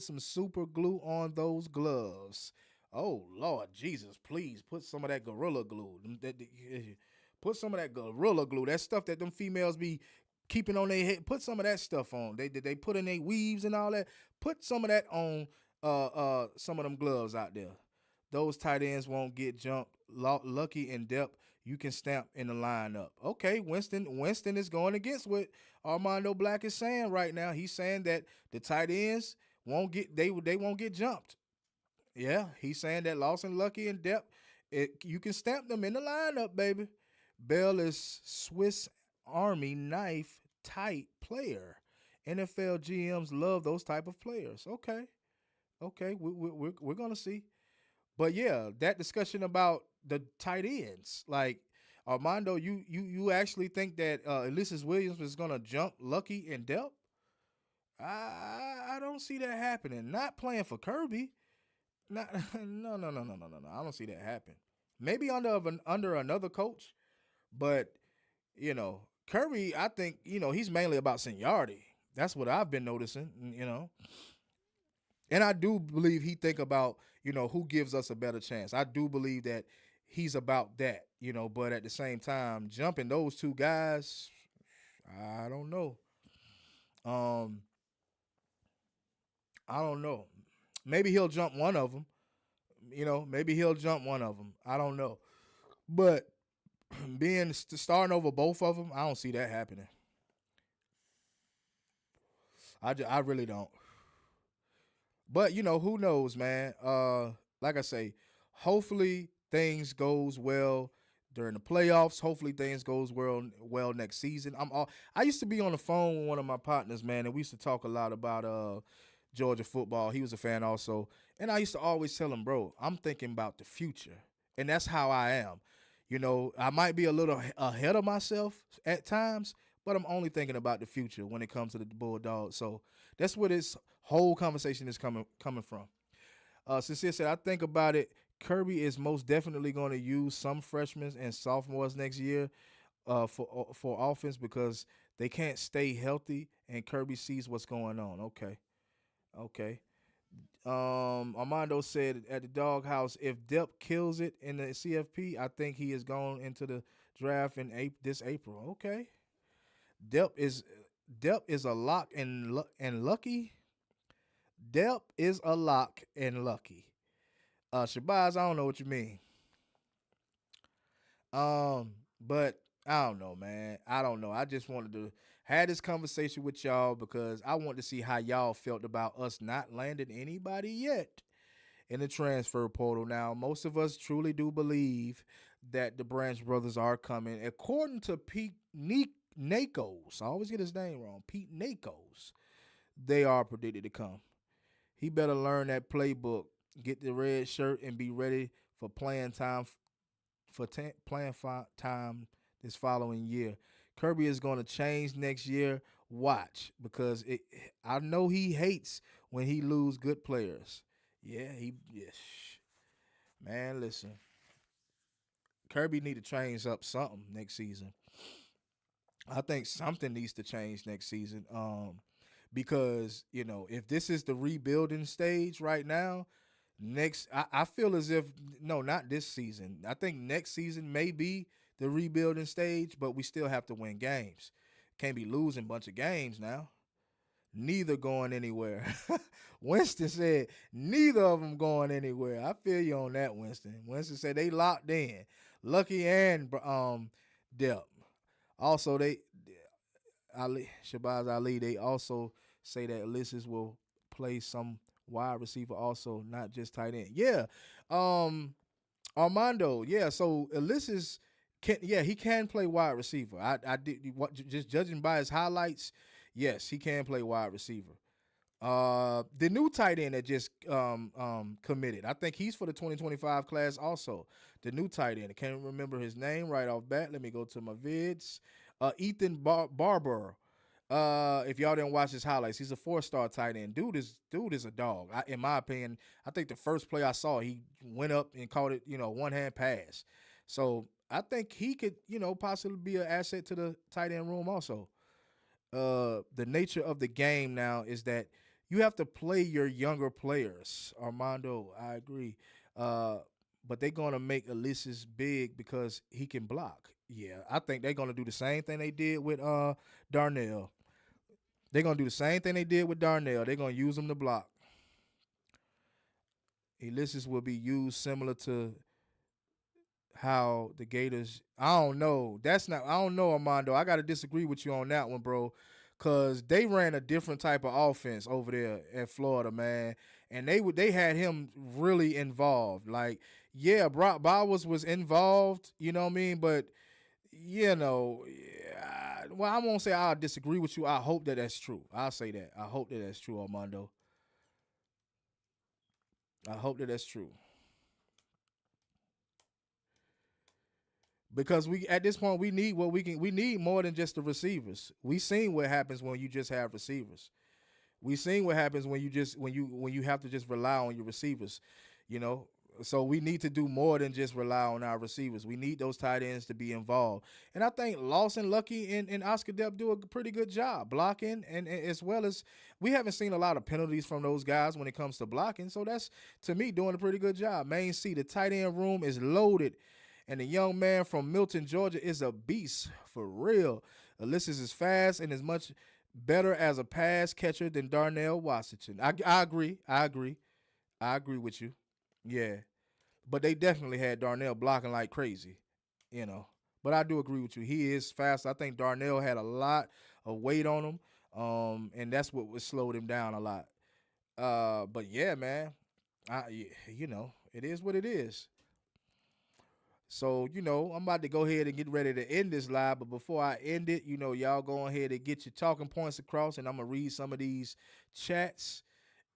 some super glue on those gloves. Oh Lord Jesus, please put some of that gorilla glue. Put some of that gorilla glue. That stuff that them females be keeping on their head. Put some of that stuff on. They put in their weaves and all that. Put some of that on some of them gloves out there. Those tight ends won't get jumped. Lucky and Depth you can stamp in the lineup. Okay, Winston is going against what Armando Black is saying right now. He's saying that the tight ends they won't get jumped. Yeah, he's saying that Lawson, Lucky, and Depp, you can stamp them in the lineup, baby. Bell is Swiss Army knife tight player. NFL GMs love those type of players. Okay, okay, we're gonna see. But yeah, that discussion about the tight ends, like Armando, you actually think that Ulysses Williams is gonna jump Lucky and Delp? I don't see that happening. Not playing for Kirby. Not no. I don't see that happen. Maybe under another coach, but Kirby. I think he's mainly about seniority. That's what I've been noticing. And I do believe he think about who gives us a better chance. I do believe that he's about that. But at the same time, jumping those two guys, I don't know. Um, I don't know. Maybe he'll jump one of them. Maybe he'll jump one of them. I don't know. But starting over both of them, I don't see that happening. I really don't. But who knows, man? Like I say, hopefully things goes well during the playoffs. Hopefully things goes well next season. I used to be on the phone with one of my partners, man, and we used to talk a lot about Georgia football. He was a fan also. And I used to always tell him, bro, I'm thinking about the future. And that's how I am. I might be a little ahead of myself at times, but I'm only thinking about the future when it comes to the Bulldogs. So that's where this whole conversation is coming from. Sincere said, I think about it. Kirby is most definitely going to use some freshmen and sophomores next year for offense because they can't stay healthy, and Kirby sees what's going on. Okay. Armando said at the doghouse, if Depp kills it in the CFP, I think he is going into the draft in this April. Okay. Depp is a lock and lucky. Depp is a lock and lucky. Shabazz, I don't know what you mean. But I don't know, man. I don't know. I just wanted to have this conversation with y'all because I want to see how y'all felt about us not landing anybody yet in the transfer portal. Now, most of us truly do believe that the Branch brothers are coming. According to Pete Nakos, I always get his name wrong, Pete Nakos, they are predicted to come. He better learn that playbook, get the red shirt, and be ready for playing time time this following year. Kirby is going to change next year. Watch, because I know he hates when he lose good players. Yes. Man, listen. Kirby need to change up something next season. I think something needs to change next season. Because if this is the rebuilding stage right now, I feel as if no, not this season. I think next season may be the rebuilding stage, but we still have to win games. Can't be losing a bunch of games now. Neither going anywhere. Winston said neither of them going anywhere. I feel you on that, Winston. Winston said they locked in. Lucky and Depp. Also, Shabazz Ali, they also say that Ulysses will play some wide receiver also, not just tight end. Yeah. Armando, yeah. So Ulysses he can play wide receiver. I did just judging by his highlights, yes, he can play wide receiver. The new tight end that just committed, I think he's for the 2025 class also. The new tight end, I can't remember his name right off bat. Let me go to my vids. Ethan Barber. If y'all didn't watch his highlights, he's a 4-star tight end. Dude is a dog. In my opinion, I think the first play I saw, he went up and caught it, one-hand pass. So I think he could, possibly be an asset to the tight end room also. The nature of the game now is that you have to play your younger players. Armando, I agree. But they're going to make Ulysses big because he can block. Yeah, I think they're going to do the same thing they did with Darnell. They're going to do the same thing they did with Darnell. They're going to use him to block. Ulysses will be used similar to how the Gators. I don't know. That's not. I don't know, Armando. I got to disagree with you on that one, bro. Cause they ran a different type of offense over there at Florida, man, and they had him really involved. Like, yeah, Brock Bowers was involved. You know what I mean? But yeah, well, I won't say I disagree with you. I hope that that's true. I'll say that. I hope that that's true, Armando. I hope that that's true. Because we at this point we need what we can. We need more than just the receivers. We seen what happens when you just have receivers. We seen what happens when you just when you have to just rely on your receivers. You know, so we need to do more than just rely on our receivers. We need those tight ends to be involved. And I think Lawson, Lucky, and Oscar Depp do a pretty good job blocking, and as well as we haven't seen a lot of penalties from those guys when it comes to blocking. So that's to me doing a pretty good job. Main C, the tight end room is loaded. And the young man from Milton, Georgia is a beast for real. Ulysses is fast and is much better as a pass catcher than Darnell Washington. I agree. I agree. I agree with you. Yeah. But they definitely had Darnell blocking like crazy, you know. But I do agree with you. He is fast. I think Darnell had a lot of weight on him. And that's what would slowed him down a lot. But yeah, man. It is what it is. So, I'm about to go ahead and get ready to end this live. But before I end it, y'all go ahead and get your talking points across. And I'm going to read some of these chats.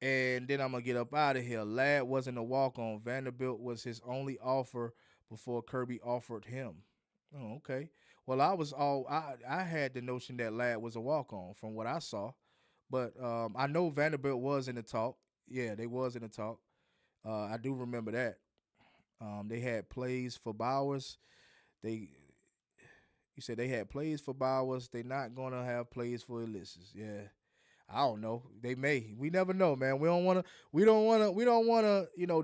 And then I'm going to get up out of here. Ladd wasn't a walk-on. Vanderbilt was his only offer before Kirby offered him. Oh, okay. Well, I had the notion that Ladd was a walk-on from what I saw. But I know Vanderbilt was in the talk. Yeah, they was in the talk. I do remember that. They had plays for Bowers. They You said they had plays for Bowers. They not gonna have plays for Ulysses. Yeah. I don't know. They may. We never know, man. We don't wanna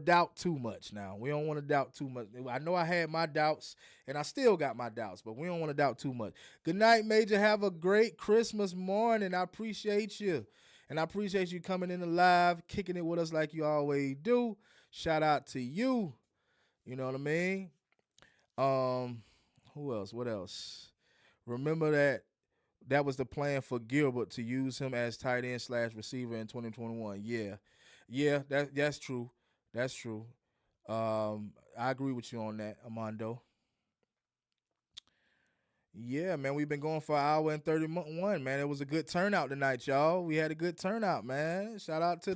doubt too much now. We don't want to doubt too much. I know I had my doubts and I still got my doubts, but we don't want to doubt too much. Good night, Major. Have a great Christmas morning. I appreciate you. And I appreciate you coming in the live, kicking it with us like you always do. Shout out to you. You know what I mean? Who else? What else? Remember that was the plan for Gilbert to use him as tight end / receiver in 2021. Yeah, that's true. That's true. I agree with you on that, Armando. Yeah, man, we've been going for an hour and 31, man. It was a good turnout tonight, y'all. We had a good turnout, man. Shout out to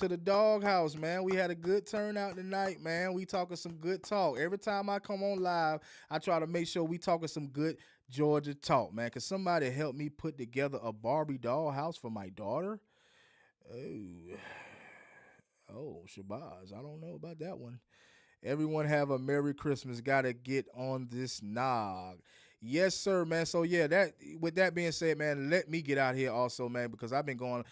the dog house, man. We had a good turnout tonight, man. We talking some good talk. Every time I come on live, I try to make sure we talking some good Georgia talk, man. Cause somebody help me put together a Barbie doll house for my daughter. Oh, Shabazz. I don't know about that one. Everyone have a Merry Christmas. Gotta get on this nog. Yes, sir, man. So yeah, that with that being said, man, let me get out here also, man, because I've been going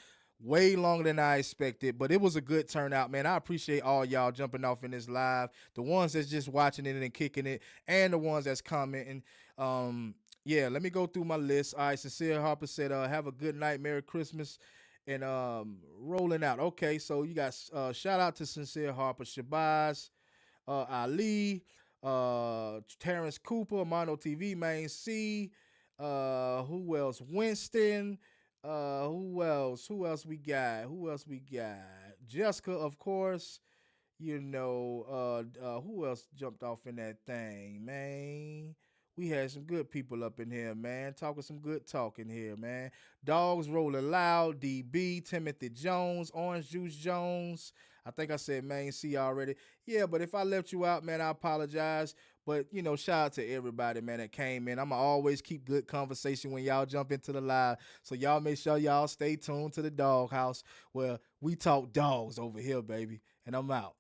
way longer than I expected. But it was a good turnout, man. I appreciate all y'all jumping off in this live. The ones that's just watching it and kicking it, and the ones that's commenting. Yeah, let me go through my list. All right, Sincere Harper said, have a good night, Merry Christmas. And rolling out. Okay, so you got shout out to Sincere Harper, Shabazz, Ali, Terrence Cooper, Mono TV, Main C, who else? Winston, who else? Who else we got? Who else we got? Jessica, of course. Who else jumped off in that thing, man? We had some good people up in here, man. Talking some good talk in here, man. Dogs Rolling Loud, DB, Timothy Jones, Orange Juice Jones. I think I said Main C already. Yeah, but if I left you out, man, I apologize. But, shout out to everybody, man, that came in. I'm going to always keep good conversation when y'all jump into the live. So y'all make sure y'all stay tuned to the dog house where we talk dogs over here, baby. And I'm out.